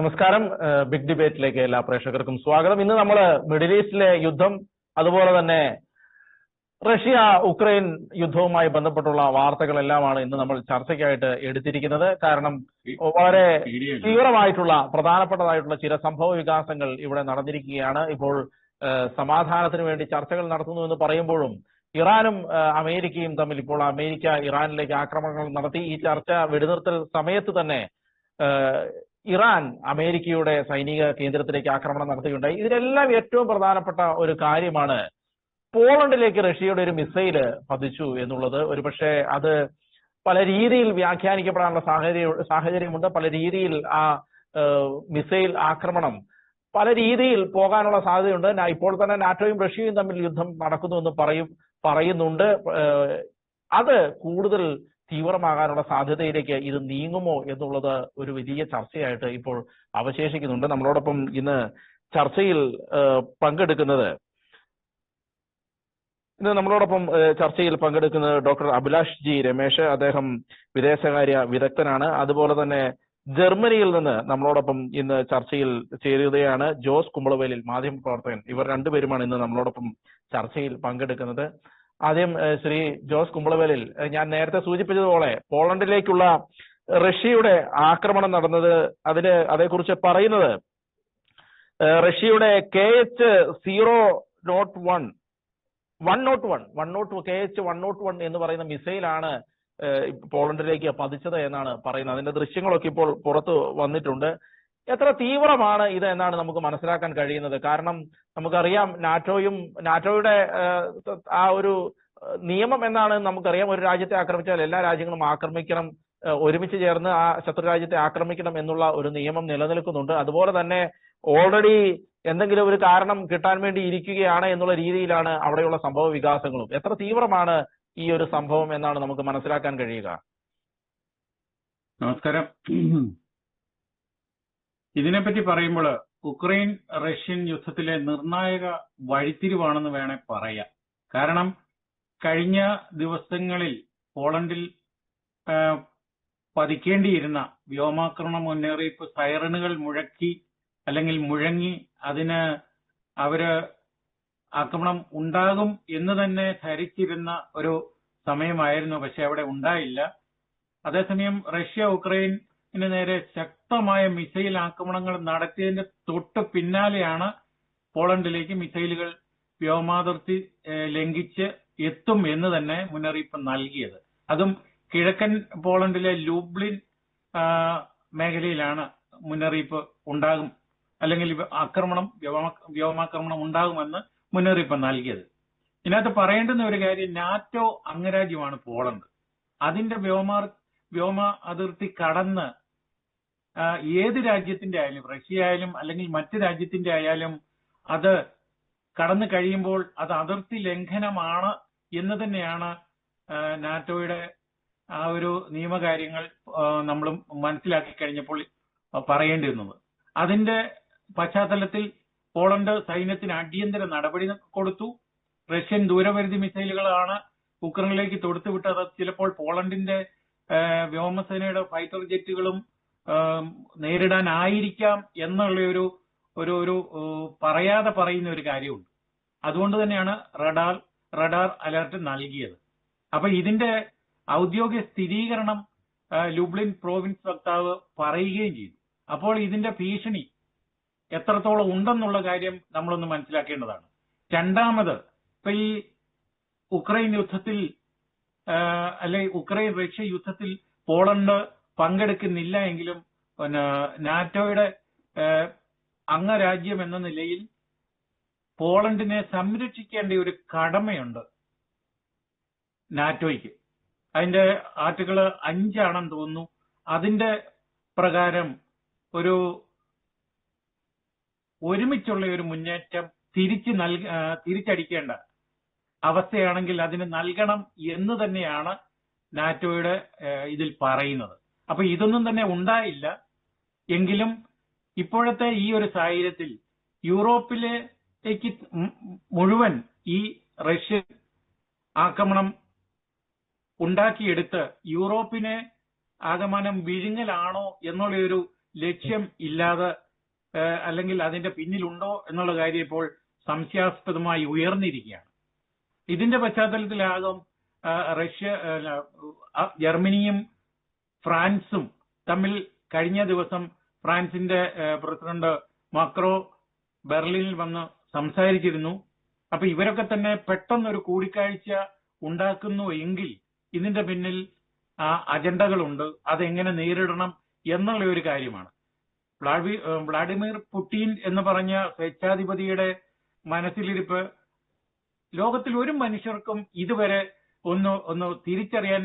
നമസ്കാരം. ബിഗ് ഡിബേറ്റിലേക്ക് എല്ലാ പ്രേക്ഷകർക്കും സ്വാഗതം. ഇന്ന് നമ്മൾ മിഡിൽ ഈസ്റ്റിലെ യുദ്ധം, അതുപോലെ തന്നെ റഷ്യ ഉക്രൈൻ യുദ്ധവുമായി ബന്ധപ്പെട്ടുള്ള വാർത്തകളെല്ലാമാണ് ഇന്ന് നമ്മൾ ചർച്ചയ്ക്കായിട്ട് എടുത്തിരിക്കുന്നത്. കാരണം വളരെ തീവ്രമായിട്ടുള്ള പ്രധാനപ്പെട്ടതായിട്ടുള്ള ചില സംഭവ വികാസങ്ങൾ ഇവിടെ നടന്നിരിക്കുകയാണ്. ഇപ്പോൾ സമാധാനത്തിന് വേണ്ടി ചർച്ചകൾ നടത്തുന്നു എന്ന് പറയുമ്പോഴും ഇറാനും അമേരിക്കയും തമ്മിൽ ഇപ്പോൾ അമേരിക്ക ഇറാനിലേക്ക് ആക്രമണങ്ങൾ നടത്തി. ഈ ചർച്ച വെടിനിർത്തൽ സമയത്ത് തന്നെ ഇറാൻ അമേരിക്കയുടെ സൈനിക കേന്ദ്രത്തിലേക്ക് ആക്രമണം നടത്തുകയുണ്ടായി. ഇതിലെല്ലാം ഏറ്റവും പ്രധാനപ്പെട്ട ഒരു കാര്യമാണ് പോളണ്ടിലേക്ക് റഷ്യയുടെ ഒരു മിസൈല് പതിച്ചു എന്നുള്ളത്. ഒരുപക്ഷെ അത് പല രീതിയിൽ വ്യാഖ്യാനിക്കപ്പെടാനുള്ള സാഹചര്യമുണ്ട്. പല രീതിയിൽ ആ മിസൈൽ ആക്രമണം പല രീതിയിൽ പോകാനുള്ള സാധ്യതയുണ്ട്. ഇപ്പോൾ തന്നെ നാറ്റോയും റഷ്യയും തമ്മിൽ യുദ്ധം നടക്കുന്നു എന്ന് പറയുന്നുണ്ട്. അത് കൂടുതൽ തീവ്രമാകാനുള്ള സാധ്യതയിലേക്ക് ഇത് നീങ്ങുമോ എന്നുള്ളത് ഒരു വലിയ ചർച്ചയായിട്ട് ഇപ്പോൾ അവശേഷിക്കുന്നുണ്ട്. നമ്മളോടൊപ്പം ഇന്ന് ചർച്ചയിൽ പങ്കെടുക്കുന്നത് ഡോക്ടർ അഭിലാഷ് ജി രമേശ്. അദ്ദേഹം വിദേശകാര്യ വിദഗ്ധനാണ്. അതുപോലെ തന്നെ ജർമ്മനിയിൽ നിന്ന് നമ്മളോടൊപ്പം ഇന്ന് ചർച്ചയിൽ ചേരുകയാണ് ജോസ് കുമ്പളവേലിൽ, മാധ്യമപ്രവർത്തകൻ. ഇവർ രണ്ടുപേരുമാണ് ഇന്ന് നമ്മളോടൊപ്പം ചർച്ചയിൽ പങ്കെടുക്കുന്നത്. ആദ്യം ശ്രീ ജോസ് കുമ്പളവേലിൽ, ഞാൻ നേരത്തെ സൂചിപ്പിച്ചതുപോലെ പോളണ്ടിലേക്കുള്ള റഷ്യയുടെ ആക്രമണം നടന്നത്, അതേക്കുറിച്ച് പറയുന്നത് റഷ്യയുടെ KH-101 എന്ന് പറയുന്ന മിസൈലാണ് പോളണ്ടിലേക്ക് പതിച്ചത് എന്നാണ് പറയുന്നത്. അതിന്റെ ദൃശ്യങ്ങളൊക്കെ ഇപ്പോൾ പുറത്തു വന്നിട്ടുണ്ട്. എത്ര തീവ്രമാണ് ഇത് എന്നാണ് നമുക്ക് മനസ്സിലാക്കാൻ കഴിയുന്നത്? കാരണം നമുക്കറിയാം നാറ്റോയുടെ ആ ഒരു നിയമം എന്നാണ് നമുക്കറിയാം. ഒരു രാജ്യത്തെ ആക്രമിച്ചാൽ എല്ലാ രാജ്യങ്ങളും ആക്രമിക്കണം, ഒരുമിച്ച് ചേർന്ന് ആ ശത്രു രാജ്യത്തെ ആക്രമിക്കണം എന്നുള്ള ഒരു നിയമം നിലനിൽക്കുന്നുണ്ട്. അതുപോലെ തന്നെ ഓൾറെഡി എന്തെങ്കിലും ഒരു കാരണം കിട്ടാൻ വേണ്ടി ഇരിക്കുകയാണ് എന്നുള്ള രീതിയിലാണ് അവിടെയുള്ള സംഭവ വികാസങ്ങളും. എത്ര തീവ്രമാണ് ഈ ഒരു സംഭവം എന്നാണ് നമുക്ക് മനസ്സിലാക്കാൻ കഴിയുക? നമസ്കാരം. ഇതിനെപ്പറ്റി പറയുമ്പോൾ ഉക്രൈൻ റഷ്യൻ യുദ്ധത്തിലെ നിർണായക വഴിത്തിരിവാണെന്ന് വേണേ പറയാം. കാരണം കഴിഞ്ഞ ദിവസങ്ങളിൽ പോളണ്ടിൽ പതിക്കേണ്ടിയിരുന്ന വ്യോമാക്രമണ മുന്നറിയിപ്പ് സൈറണുകൾ മുഴങ്ങി അതിന് അവര് ആക്രമണം ഉണ്ടാകും എന്ന് തന്നെ ധരിച്ചിരുന്ന ഒരു സമയമായിരുന്നു. പക്ഷെ അവിടെ ഉണ്ടായില്ല. അതേസമയം റഷ്യ ഉക്രൈന് നേരെ ശക്തമായ മിസൈൽ ആക്രമണങ്ങൾ നടത്തിയതിന്റെ തൊട്ട് പിന്നാലെയാണ് പോളണ്ടിലേക്ക് മിസൈലുകൾ വ്യോമാതിർത്തി ലംഘിച്ച് എത്തും എന്ന് തന്നെ മുന്നറിയിപ്പ് നൽകിയത്. അതും കിഴക്കൻ പോളണ്ടിലെ ലൂബ്ലിൻ മേഖലയിലാണ് മുന്നറിയിപ്പ് ഉണ്ടാകും, അല്ലെങ്കിൽ വ്യോമാക്രമണം ഉണ്ടാകുമെന്ന് മുന്നറിയിപ്പ് നൽകിയത്. ഇതിനകത്ത് പറയേണ്ടുന്ന ഒരു കാര്യം, നാറ്റോ അംഗരാജ്യമാണ് പോളണ്ട്. അതിന്റെ വ്യോമ അതിർത്തി കടന്ന് ഏത് രാജ്യത്തിന്റെ ആയാലും, റഷ്യ ആയാലും അല്ലെങ്കിൽ മറ്റ് രാജ്യത്തിന്റെ ആയാലും, അത് കടന്നു കഴിയുമ്പോൾ അത് അതിർത്തി ലംഘനമാണ് എന്ന് തന്നെയാണ് നാറ്റോയുടെ ആ ഒരു നിയമകാര്യങ്ങൾ നമ്മൾ മനസ്സിലാക്കി കഴിഞ്ഞപ്പോൾ പറയേണ്ടിയിരുന്നത്. അതിന്റെ പശ്ചാത്തലത്തിൽ പോളണ്ട് സൈന്യത്തിന് അടിയന്തര നടപടി കൊടുത്തു. റഷ്യൻ ദൂരപരിധി മിസൈലുകളാണ് ഉക്രൈനിലേക്ക് തൊടുത്തുവിട്ടത്. ചിലപ്പോൾ പോളണ്ടിന്റെ വ്യോമസേനയുടെ ഫൈറ്റർ ജെറ്റുകളും നേരിടാനായിരിക്കാം എന്നുള്ള ഒരു പറയാതെ പറയുന്ന ഒരു കാര്യമുണ്ട്. അതുകൊണ്ട് തന്നെയാണ് റഡാർ അലർട്ട് നൽകിയത്. അപ്പൊ ഇതിന്റെ ഔദ്യോഗിക സ്ഥിരീകരണം ലൂബ്ലിൻ പ്രോവിൻസ് വക്താവ് പറയുകയും ചെയ്തു. അപ്പോൾ ഇതിന്റെ ഭീഷണി എത്രത്തോളം ഉണ്ടെന്നുള്ള കാര്യം നമ്മളൊന്ന് മനസ്സിലാക്കേണ്ടതാണ്. രണ്ടാമത്, ഇപ്പൊ ഈ ഉക്രൈൻ യുദ്ധത്തിൽ ഉക്രൈൻ റഷ്യ യുദ്ധത്തിൽ പോളണ്ട് പങ്കെടുക്കുന്നില്ല എങ്കിലും നാറ്റോയുടെ അംഗരാജ്യം എന്ന നിലയിൽ പോളണ്ടിനെ സംരക്ഷിക്കേണ്ട ഒരു കടമയുണ്ട് നാറ്റോയ്ക്ക്. അതിന്റെ ആർട്ടിക്കിൾ 5 ആണെന്ന് തോന്നുന്നു. അതിന്റെ പ്രകാരം ഒരുമിച്ചുള്ള ഒരു മുന്നേറ്റം തിരിച്ചടിക്കേണ്ട അവസ്ഥയാണെങ്കിൽ അതിന് നൽകണം എന്ന് തന്നെയാണ് നാറ്റോയുടെ ഇതിൽ പറയുന്നത്. അപ്പൊ ഇതൊന്നും തന്നെ ഉണ്ടായില്ല എങ്കിലും ഇപ്പോഴത്തെ ഈ ഒരു സാഹചര്യത്തിൽ യൂറോപ്പിലേക്ക് മുഴുവൻ ഈ റഷ്യൻ ആക്രമണം ഉണ്ടാക്കിയെടുത്ത് യൂറോപ്പിനെ ആകമാനം വിഴുങ്ങലാണോ എന്നുള്ള ഒരു ലക്ഷ്യം ഇല്ലാതെ അല്ലെങ്കിൽ അതിന്റെ പിന്നിലുണ്ടോ എന്നുള്ള കാര്യം ഇപ്പോൾ സംശയാസ്പദമായി ഉയർന്നിരിക്കുകയാണ്. ഇതിന്റെ പശ്ചാത്തലത്തിലാകും ജർമ്മനിയും ഫ്രാൻസും തമ്മിൽ കഴിഞ്ഞ ദിവസം ഫ്രാൻസിന്റെ പ്രസിഡന്റ് മാക്രോ ബെർലിനിൽ വന്ന് സംസാരിച്ചിരുന്നു. അപ്പൊ ഇവരൊക്കെ തന്നെ പെട്ടെന്നൊരു കൂടിക്കാഴ്ച ഉണ്ടാക്കുന്നു എങ്കിൽ ഇതിന്റെ പിന്നിൽ അജണ്ടകളുണ്ട്, അതെങ്ങനെ നേരിടണം എന്നുള്ള ഒരു കാര്യമാണ്. വ്ളാഡിമിർ പുടിൻ എന്ന് പറഞ്ഞ സ്വേച്ഛാധിപതിയുടെ മനസ്സിലിരിപ്പ് ലോകത്തിൽ ഒരു മനുഷ്യർക്കും ഇതുവരെ ഒന്ന് തിരിച്ചറിയാൻ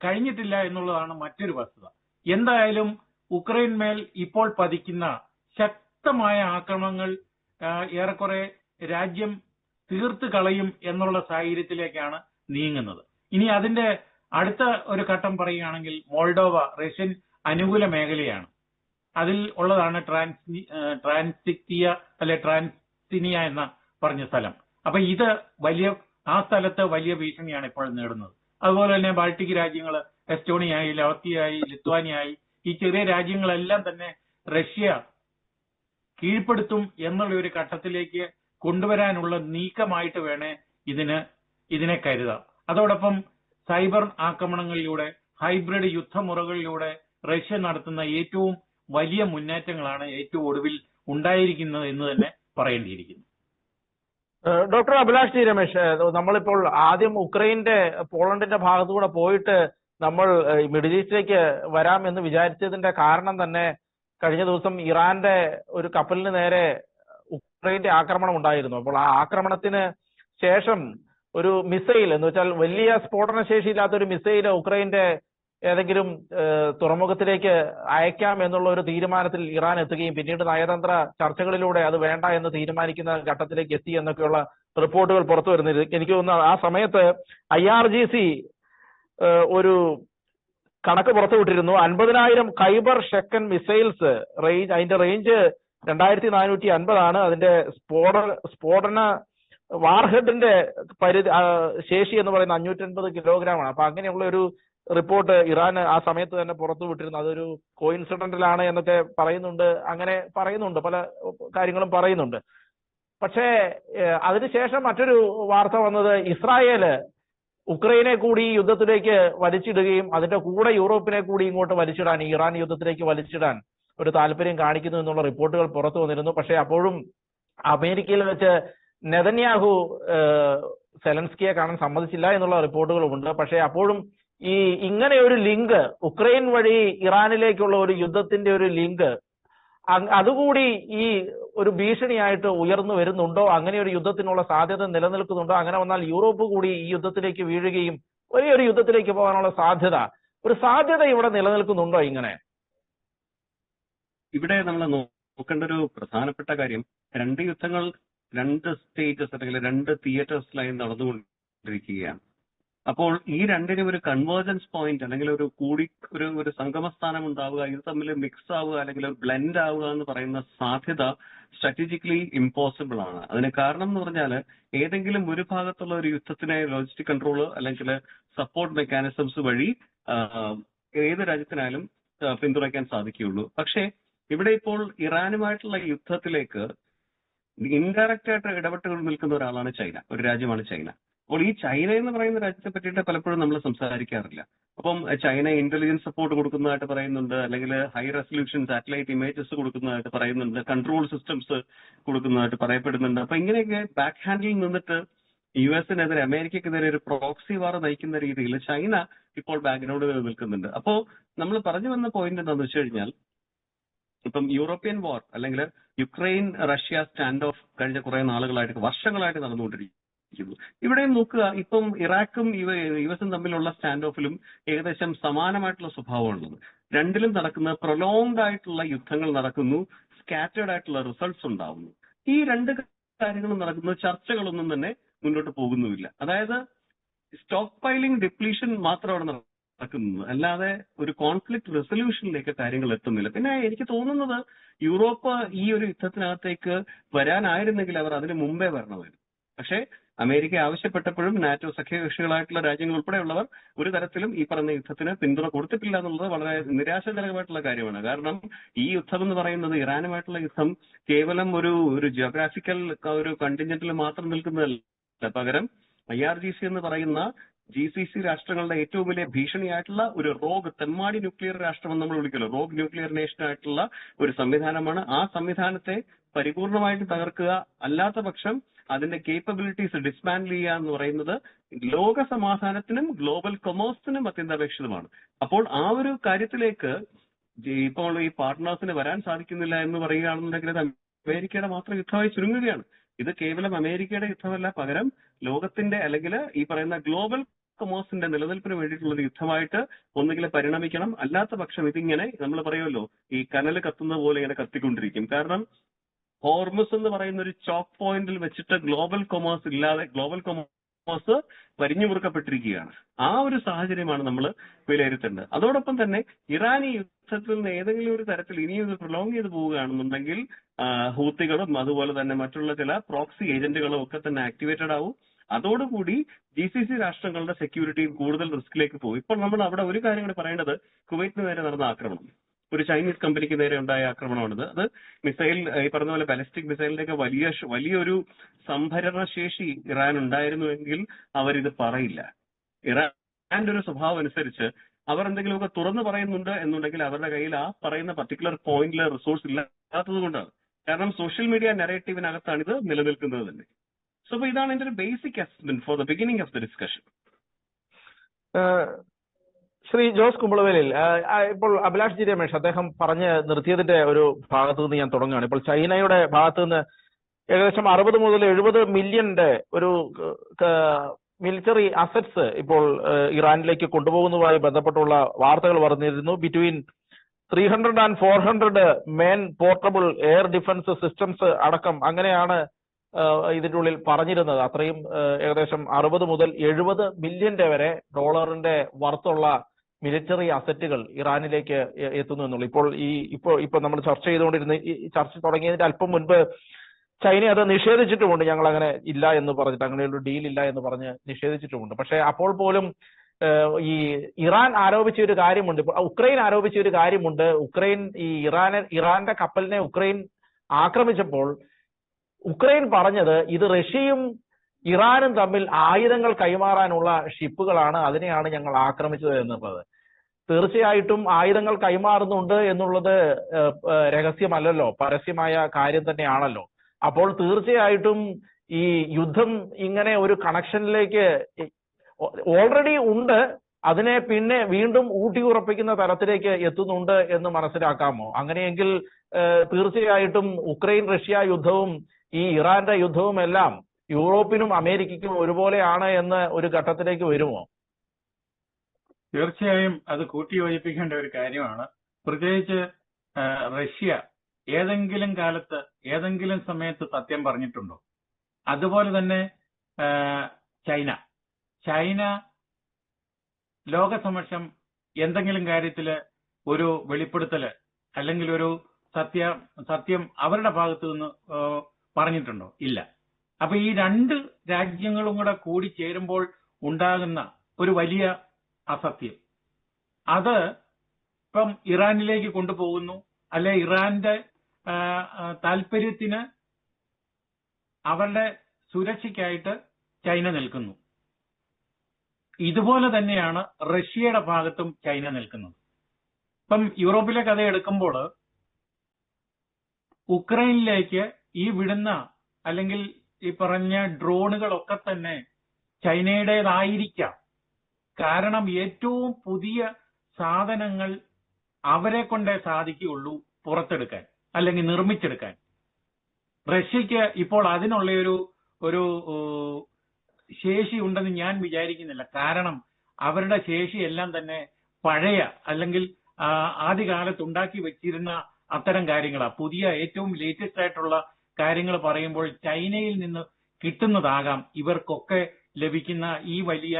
കഴിഞ്ഞിട്ടില്ല എന്നുള്ളതാണ് മറ്റൊരു വസ്തുത. എന്തായാലും ഉക്രൈൻ മേൽ ഇപ്പോൾ പതിക്കുന്ന ശക്തമായ ആക്രമണങ്ങൾ ഏറെക്കുറെ രാജ്യം തീർത്ത് കളയും എന്നുള്ള സാഹചര്യത്തിലേക്കാണ് നീങ്ങുന്നത്. ഇനി അതിന്റെ അടുത്ത ഒരു ഘട്ടം പറയുകയാണെങ്കിൽ മോൾഡോവ റഷ്യൻ അനുകൂല മേഖലയാണ്. അതിൽ ഉള്ളതാണ് ട്രാൻസിനിയ എന്ന പറഞ്ഞ സ്ഥലം. അപ്പൊ ഇത് ആ സ്ഥലത്ത് വലിയ ഭീഷണിയാണ് ഇപ്പോൾ നേടുന്നത്. അതുപോലെ തന്നെ ബാൾട്ടിക് രാജ്യങ്ങൾ എസ്റ്റോണിയായി, ലവത്വിയായി, ലിത്വാനിയായി, ഈ ചെറിയ രാജ്യങ്ങളെല്ലാം തന്നെ റഷ്യ കീഴ്പ്പെടുത്തും എന്നുള്ള ഒരു ഘട്ടത്തിലേക്ക് കൊണ്ടുവരാനുള്ള നീക്കമായിട്ട് വേണേ ഇതിനെ കരുതാം. അതോടൊപ്പം സൈബർ ആക്രമണങ്ങളിലൂടെ, ഹൈബ്രിഡ് യുദ്ധമുറകളിലൂടെ റഷ്യ നടത്തുന്ന ഏറ്റവും വലിയ മുന്നേറ്റങ്ങളാണ് ഏറ്റവും ഒടുവിൽ ഉണ്ടായിരിക്കുന്നത് എന്ന് തന്നെ പറയേണ്ടിയിരിക്കുന്നു. ഡോക്ടർ അഭിലാഷ് ടി രമേശ്, നമ്മളിപ്പോൾ ആദ്യം പോളണ്ടിന്റെ ഭാഗത്തുകൂടെ പോയിട്ട് നമ്മൾ മിഡിൽ ഈസ്റ്റിലേക്ക് വരാം എന്ന് വിചാരിച്ചതിന്റെ കാരണം തന്നെ കഴിഞ്ഞ ദിവസം ഇറാന്റെ ഒരു കപ്പലിന് നേരെ ഉക്രൈന്റെ ആക്രമണം ഉണ്ടായിരുന്നു. അപ്പോൾ ആ ആക്രമണത്തിന് ശേഷം ഒരു മിസൈൽ എന്ന് വെച്ചാൽ വലിയ സ്ഫോടന ശേഷിയില്ലാത്ത ഒരു മിസൈൽ ഉക്രൈന്റെ ഏതെങ്കിലും തുറമുഖത്തിലേക്ക് അയക്കാം എന്നുള്ള ഒരു തീരുമാനത്തിൽ ഇറാൻ എത്തുകയും പിന്നീട് നയതന്ത്ര ചർച്ചകളിലൂടെ അത് വേണ്ട എന്ന് തീരുമാനിക്കുന്ന ഘട്ടത്തിലേക്ക് എത്തി എന്നൊക്കെയുള്ള റിപ്പോർട്ടുകൾ പുറത്തു വരുന്നത്. എനിക്ക് തോന്നുന്നു ആ സമയത്ത് IRGC ഒരു കണക്ക് പുറത്തുവിട്ടിരുന്നു. 50,000 ഖൈബർ ഷെക്കൻ മിസൈൽസ് അതിന്റെ റേഞ്ച് 2450 ആണ്. അതിന്റെ സ്ഫോടന വാർഹെഡിന്റെ ശേഷി എന്ന് പറയുന്നത് 550 കിലോഗ്രാമാണ്. അപ്പൊ അങ്ങനെയുള്ള ഒരു റിപ്പോർട്ട് ഇറാൻ ആ സമയത്ത് തന്നെ പുറത്തുവിട്ടിരുന്നു. അതൊരു കോയിൻസിഡന്റലാണ് എന്നൊക്കെ പറയുന്നുണ്ട്, അങ്ങനെ പറയുന്നുണ്ട്, പല കാര്യങ്ങളും പറയുന്നുണ്ട്. പക്ഷേ അതിനുശേഷം മറ്റൊരു വാർത്ത വന്നത് ഇസ്രായേല് ഉക്രൈനെ കൂടി ഈ യുദ്ധത്തിലേക്ക് വലിച്ചിടുകയും അതിന്റെ കൂടെ യൂറോപ്പിനെ കൂടി ഇങ്ങോട്ട് വലിച്ചിടാൻ, ഇറാൻ യുദ്ധത്തിലേക്ക് വലിച്ചിടാൻ ഒരു താല്പര്യം കാണിക്കുന്നു എന്നുള്ള റിപ്പോർട്ടുകൾ പുറത്തു വന്നിരുന്നു. പക്ഷേ അപ്പോഴും അമേരിക്കയിൽ വെച്ച് നെതന്യാഹു സെലൻസ്കിയെ കാണാൻ സമ്മതിച്ചില്ല എന്നുള്ള റിപ്പോർട്ടുകളുമുണ്ട്. പക്ഷേ അപ്പോഴും ഇങ്ങനെ ഒരു ലിങ്ക്, ഉക്രൈൻ വഴി ഇറാനിലേക്കുള്ള ഒരു യുദ്ധത്തിന്റെ ഒരു ലിങ്ക്, അതുകൂടി ഈ ഒരു ഭീഷണിയായിട്ട് ഉയർന്നു വരുന്നുണ്ടോ? അങ്ങനെ ഒരു യുദ്ധത്തിനുള്ള സാധ്യത നിലനിൽക്കുന്നുണ്ടോ? അങ്ങനെ വന്നാൽ യൂറോപ്പ് കൂടി ഈ യുദ്ധത്തിലേക്ക് വീഴുകയും വലിയൊരു യുദ്ധത്തിലേക്ക് പോകാനുള്ള സാധ്യത ഇവിടെ നിലനിൽക്കുന്നുണ്ടോ? ഇവിടെ നമ്മൾ നോക്കേണ്ട ഒരു പ്രധാനപ്പെട്ട കാര്യം, രണ്ട് യുദ്ധങ്ങൾ രണ്ട് സ്റ്റേജസ് അല്ലെങ്കിൽ രണ്ട് തിയേറ്റേഴ്സിലായി നടന്നുകൊണ്ടിരിക്കുകയാണ്. അപ്പോൾ ഈ രണ്ടിനും ഒരു കൺവേർജൻസ് പോയിന്റ് അല്ലെങ്കിൽ ഒരു സംഗമസ്ഥാനം ഉണ്ടാവുക, ഇത് തമ്മിൽ മിക്സ് ആവുക അല്ലെങ്കിൽ ഒരു ബ്ലെൻഡ് ആവുക എന്ന് പറയുന്ന സാധ്യത സ്ട്രാറ്റജിക്കലി ഇമ്പോസിബിൾ ആണ്. അതിന് കാരണം എന്ന് പറഞ്ഞാൽ ഏതെങ്കിലും ഒരു ഭാഗത്തുള്ള ഒരു യുദ്ധത്തിനെ ലോജിസ്റ്റിക് കൺട്രോൾ അല്ലെങ്കിൽ സപ്പോർട്ട് മെക്കാനിസംസ് വഴി ഏത് രാജ്യത്തിനായാലും പിന്തുണയ്ക്കാൻ സാധിക്കുകയുള്ളൂ. പക്ഷേ ഇവിടെ ഇപ്പോൾ ഇറാനുമായിട്ടുള്ള യുദ്ധത്തിലേക്ക് ഇൻഡയറക്റ്റ് ആയിട്ട് ഇടപെട്ട് നിൽക്കുന്ന ഒരാളാണ് ചൈന, ഒരു രാജ്യമാണ് ചൈന. അപ്പോൾ ഈ ചൈന എന്ന് പറയുന്ന രാജ്യത്തെ പറ്റിയിട്ട് പലപ്പോഴും നമ്മൾ സംസാരിക്കാറില്ല. അപ്പം ചൈന ഇന്റലിജൻസ് സപ്പോർട്ട് കൊടുക്കുന്നതായിട്ട് പറയുന്നുണ്ട്, അല്ലെങ്കിൽ ഹൈ റെസൊല്യൂഷൻ സാറ്റലൈറ്റ് ഇമേജസ് കൊടുക്കുന്നതായിട്ട് പറയുന്നുണ്ട്, കൺട്രോൾ സിസ്റ്റംസ് കൊടുക്കുന്നതായിട്ട് പറയപ്പെടുന്നുണ്ട്. അപ്പൊ ഇങ്ങനെയൊക്കെ ബാക്ക് ഹാൻഡിൽ നിന്നിട്ട് US-നെതിരെ, അമേരിക്കക്കെതിരെ ഒരു പ്രോക്സി വാർ നയിക്കുന്ന രീതിയിൽ ചൈന ഇപ്പോൾ ബാക്ക്ഗ്രൗണ്ടിൽ നിൽക്കുന്നുണ്ട്. അപ്പോ നമ്മൾ പറഞ്ഞു വന്ന പോയിന്റ് എന്താണെന്ന് വെച്ച് കഴിഞ്ഞാൽ, ഇപ്പം യൂറോപ്യൻ വാർ അല്ലെങ്കിൽ യുക്രൈൻ റഷ്യ സ്റ്റാൻഡ് ഓഫ് കഴിഞ്ഞ കുറെ നാളുകളായിട്ട്, വർഷങ്ങളായിട്ട് നടന്നുകൊണ്ടിരിക്കുന്നു. ഇവിടെയും നോക്കുക, ഇപ്പം ഇറാഖും US-ഉം തമ്മിലുള്ള സ്റ്റാൻഡ് ഓഫിലും ഏകദേശം സമാനമായിട്ടുള്ള സ്വഭാവമുള്ളത്. രണ്ടിലും നടക്കുന്ന പ്രൊലോങ്ഡ് ആയിട്ടുള്ള യുദ്ധങ്ങൾ നടക്കുന്നു, സ്കാറ്റേർഡ് ആയിട്ടുള്ള റിസൾട്ട്സ് ഉണ്ടാവുന്നു. ഈ രണ്ട് കാര്യങ്ങളും നടക്കുന്ന ചർച്ചകളൊന്നും തന്നെ മുന്നോട്ട് പോകുന്നുമില്ല. അതായത് സ്റ്റോക്ക് പൈലിംഗ് ഡിപ്ലീഷൻ മാത്രമാണ് നടക്കുന്നത്, അല്ലാതെ ഒരു കോൺഫ്ലിക്ട് റെസൊല്യൂഷനിലേക്ക് കാര്യങ്ങൾ എത്തുന്നില്ല. പിന്നെ എനിക്ക് തോന്നുന്നത് യൂറോപ്പ് ഈ ഒരു യുദ്ധത്തിനകത്തേക്ക് വരാനായിരുന്നെങ്കിൽ അവർ അതിന് മുമ്പേ വരണമായിരുന്നു. പക്ഷേ അമേരിക്ക ആവശ്യപ്പെട്ടപ്പോഴും നാറ്റോ സഖ്യകക്ഷികളായിട്ടുള്ള രാജ്യങ്ങൾ ഉൾപ്പെടെയുള്ളവർ ഒരു തരത്തിലും ഈ പറഞ്ഞ യുദ്ധത്തിന് പിന്തുണ കൊടുത്തിട്ടില്ല എന്നുള്ളത് വളരെ നിരാശാജനകമായിട്ടുള്ള കാര്യമാണ്. കാരണം ഈ യുദ്ധം എന്ന് പറയുന്നത്, ഇറാനുമായിട്ടുള്ള യുദ്ധം കേവലം ഒരു ജിയോഗ്രാഫിക്കൽ ഒരു കണ്ടിൻജന്റിൽ മാത്രം നിൽക്കുന്നതല്ല. പകരം IRGC എന്ന് പറയുന്ന GCC രാഷ്ട്രങ്ങളുടെ ഏറ്റവും വലിയ ഭീഷണിയായിട്ടുള്ള ഒരു തെമ്മാടി ന്യൂക്ലിയർ രാഷ്ട്രം നമ്മൾ വിളിക്കുമല്ലോ, റോഗ് ന്യൂക്ലിയർ നേഷൻ ആയിട്ടുള്ള ഒരു സംവിധാനമാണ്. ആ സംവിധാനത്തെ പരിപൂർണമായിട്ട് തകർക്കുക, അല്ലാത്ത പക്ഷം അതിന്റെ കേപ്പബിലിറ്റീസ് ഡിസ്മാൻഡിൽ ചെയ്യുക എന്ന് പറയുന്നത് ലോക സമാധാനത്തിനും ഗ്ലോബൽ കൊമേഴ്സിനും അത്യന്താപേക്ഷിതമാണ്. അപ്പോൾ ആ ഒരു കാര്യത്തിലേക്ക് ഇപ്പോൾ ഈ പാർട്ട്നേഴ്സിന് വരാൻ സാധിക്കുന്നില്ല എന്ന് പറയുകയാണെന്നുണ്ടെങ്കിൽ അത് അമേരിക്കയുടെ മാത്രം യുദ്ധമായി ചുരുങ്ങുകയാണ്. ഇത് കേവലം അമേരിക്കയുടെ യുദ്ധമല്ല, പകരം ലോകത്തിന്റെ അല്ലെങ്കിൽ ഈ പറയുന്ന ഗ്ലോബൽ കൊമേഴ്സിന്റെ നിലനിൽപ്പിന് വേണ്ടിയിട്ടുള്ള ഒരു യുദ്ധമായിട്ട് ഒന്നുകിൽ പരിണമിക്കണം. അല്ലാത്ത പക്ഷം ഇതിങ്ങനെ നമ്മൾ പറയുമല്ലോ, ഈ കനൽ കത്തുന്ന പോലെ ഇങ്ങനെ കത്തിക്കൊണ്ടിരിക്കും. കാരണം ഹോർമുസ് എന്ന് പറയുന്ന ഒരു ചോക്ക് പോയിന്റിൽ വെച്ചിട്ട് ഗ്ലോബൽ കൊമേഴ്സ് വരിഞ്ഞു മുറുക്കപ്പെട്ടിരിക്കുകയാണ്. ആ ഒരു സാഹചര്യമാണ് നമ്മൾ വിലയിരുത്തേണ്ടത്. അതോടൊപ്പം തന്നെ ഇറാൻ ഈ യുദ്ധത്തിൽ നിന്ന് ഏതെങ്കിലും ഒരു തരത്തിൽ ഇനിയും ഇത് പ്രൊലോങ് ചെയ്ത് പോവുകയാണെന്നുണ്ടെങ്കിൽ ഹൂത്തികളും അതുപോലെ തന്നെ മറ്റുള്ള ചില പ്രോക്സി ഏജന്റുകളും ഒക്കെ തന്നെ ആക്ടിവേറ്റഡ് ആവും. അതോടുകൂടി GCC രാഷ്ട്രങ്ങളുടെ സെക്യൂരിറ്റിയും കൂടുതൽ റിസ്കിലേക്ക് പോകും. ഇപ്പോൾ നമ്മൾ അവിടെ ഒരു കാര്യം കൂടി പറയേണ്ടത്, കുവൈറ്റിന് നേരെ നടന്ന ആക്രമണം, ഒരു ചൈനീസ് കമ്പനിക്ക് നേരെ ഉണ്ടായ ആക്രമണമാണിത്. അത് മിസൈൽ, ഈ പറഞ്ഞ പോലെ ബാലിസ്റ്റിക് മിസൈലിന്റെയൊക്കെ വലിയൊരു സംഭരണ ശേഷി ഇറാൻ ഉണ്ടായിരുന്നുവെങ്കിൽ അവരിത് പറയില്ല. ഇറാന്റെ ഒരു സ്വഭാവം അനുസരിച്ച് അവർ എന്തെങ്കിലുമൊക്കെ തുറന്നു പറയുന്നുണ്ട് എന്നുണ്ടെങ്കിൽ അവരുടെ കയ്യിൽ ആ പറയുന്ന പർട്ടിക്കുലർ പോയിന്റിലെ റിസോഴ്സ് ഇല്ലാത്തത് കൊണ്ടാണ്. കാരണം സോഷ്യൽ മീഡിയ നെറേറ്റീവിനകത്താണ് ഇത് നിലനിൽക്കുന്നത് തന്നെ. സോ അപ്പൊ ഇതാണ് എന്റെ ഒരു basic assessment for the beginning of the discussion. Shri Jose Kumbalavelil, ഇപ്പോൾ അഭിലാഷ് ജി രമേശ് അദ്ദേഹം പറഞ്ഞ് നിർത്തിയതിന്റെ ഒരു ഭാഗത്തു നിന്ന് ഞാൻ തുടങ്ങുകയാണ്. ഇപ്പോൾ ചൈനയുടെ ഭാഗത്തു നിന്ന് ഏകദേശം 60 മുതൽ 70 മില്യന്റെ ഒരു മിലിറ്ററി അസറ്റ്സ് ഇപ്പോൾ ഇറാനിലേക്ക് കൊണ്ടുപോകുന്നതുമായി ബന്ധപ്പെട്ടുള്ള വാർത്തകൾ പറഞ്ഞിരുന്നു. Between 300 and 400 main portable air defence systems അടക്കം അങ്ങനെയാണ് ഇതിന്റെ ഉള്ളിൽ പറഞ്ഞിരുന്നത്. അത്രയും ഏകദേശം 60 മുതൽ 70 മില്യന്റെ വരെ ഡോളറിന്റെ വർത്തുള്ള മിലിറ്ററി അസറ്റുകൾ ഇറാനിലേക്ക് എത്തുന്നു എന്നുള്ളൂ. ഇപ്പോൾ നമ്മൾ ചർച്ച ചെയ്തുകൊണ്ടിരുന്ന ഈ ചർച്ച തുടങ്ങിയതിന്റെ അല്പം മുൻപ് ചൈന അത് നിഷേധിച്ചിട്ടുമുണ്ട്. ഞങ്ങൾ അങ്ങനെ ഇല്ല എന്ന് പറഞ്ഞിട്ട്, അങ്ങനെയൊരു ഡീൽ ഇല്ല എന്ന് പറഞ്ഞ് നിഷേധിച്ചിട്ടുമുണ്ട്. പക്ഷെ അപ്പോൾ പോലും ഈ ഇറാൻ ആരോപിച്ച ഒരു കാര്യമുണ്ട്, ഉക്രൈൻ ആരോപിച്ച ഒരു കാര്യമുണ്ട്. ഇറാന്റെ കപ്പലിനെ ഉക്രൈൻ ആക്രമിച്ചപ്പോൾ ഉക്രൈൻ പറഞ്ഞത് ഇത് റഷ്യയും ഇറാനും തമ്മിൽ ആയുധങ്ങൾ കൈമാറാനുള്ള ഷിപ്പുകളാണ്, അതിനെയാണ് ഞങ്ങൾ ആക്രമിച്ചത് എന്നുള്ളത്. തീർച്ചയായിട്ടും ആയുധങ്ങൾ കൈമാറുന്നുണ്ട് എന്നുള്ളത് രഹസ്യമല്ലല്ലോ, പരസ്യമായ കാര്യം തന്നെയാണല്ലോ. അപ്പോൾ തീർച്ചയായിട്ടും ഈ യുദ്ധം ഇങ്ങനെ ഒരു കണക്ഷനിലേക്ക് ഓൾറെഡി ഉണ്ട്, അതിനെ പിന്നെ വീണ്ടും ഊട്ടിയുറപ്പിക്കുന്ന തരത്തിലേക്ക് എത്തുന്നുണ്ട് എന്ന് മനസ്സിലാക്കാമോ? അങ്ങനെയെങ്കിൽ തീർച്ചയായിട്ടും ഉക്രൈൻ റഷ്യ യുദ്ധവും ഈ ഇറാന്റെ യുദ്ധവും എല്ലാം യൂറോപ്പിനും അമേരിക്കയ്ക്കും ഒരുപോലെയാണ് എന്ന് ഒരു ഘട്ടത്തിലേക്ക് വരുമോ? തീർച്ചയായും അത് കൂട്ടിയോജിപ്പിക്കേണ്ട ഒരു കാര്യമാണ്. പ്രത്യേകിച്ച് റഷ്യ ഏതെങ്കിലും കാലത്ത് ഏതെങ്കിലും സമയത്ത് സത്യം പറഞ്ഞിട്ടുണ്ടോ? അതുപോലെ തന്നെ ചൈന ലോകസമക്ഷം എന്തെങ്കിലും കാര്യത്തില് ഒരു വെളിപ്പെടുത്തല് അല്ലെങ്കിൽ ഒരു സത്യം അവരുടെ ഭാഗത്തു നിന്ന് പറഞ്ഞിട്ടുണ്ടോ? ഇല്ല. അപ്പൊ ഈ രണ്ട് രാജ്യങ്ങളും കൂടെ കൂടി ചേരുമ്പോൾ ഉണ്ടാകുന്ന ഒരു വലിയ അസത്യം, അത് ഇപ്പം ഇറാനിലേക്ക് കൊണ്ടുപോകുന്നു, അല്ലെ ഇറാന്റെ താല്പര്യത്തിന് അവരുടെ സുരക്ഷയ്ക്കായിട്ട് ചൈന നിൽക്കുന്നു. ഇതുപോലെ തന്നെയാണ് റഷ്യയുടെ ഭാഗത്തും ചൈന നിൽക്കുന്നത്. ഇപ്പം യൂറോപ്പിലെ കഥ എടുക്കുമ്പോൾ ഉക്രൈനിലേക്ക് ഈ വിടുന്ന അല്ലെങ്കിൽ ഈ പറഞ്ഞ ഡ്രോണുകളൊക്കെ തന്നെ ചൈനയുടേതായിരിക്കാം. കാരണം ഏറ്റവും പുതിയ സാധനങ്ങൾ അവരെ കൊണ്ടേ സാധിക്കുകയുള്ളൂ പുറത്തെടുക്കാൻ അല്ലെങ്കിൽ നിർമ്മിച്ചെടുക്കാൻ. റഷ്യക്ക് ഇപ്പോൾ അതിനുള്ള ഒരു ശേഷി ഉണ്ടെന്ന് ഞാൻ വിചാരിക്കുന്നില്ല. കാരണം അവരുടെ ശേഷി എല്ലാം തന്നെ പഴയ അല്ലെങ്കിൽ ആദ്യകാലത്ത് ഉണ്ടാക്കി വെച്ചിരുന്ന അത്തരം കാര്യങ്ങളാണ്. പുതിയ ഏറ്റവും ലേറ്റസ്റ്റ് ആയിട്ടുള്ള കാര്യങ്ങൾ പറയുമ്പോൾ ചൈനയിൽ നിന്ന് കിട്ടുന്നതാകാം ഇവർക്കൊക്കെ ലഭിക്കുന്ന ഈ വലിയ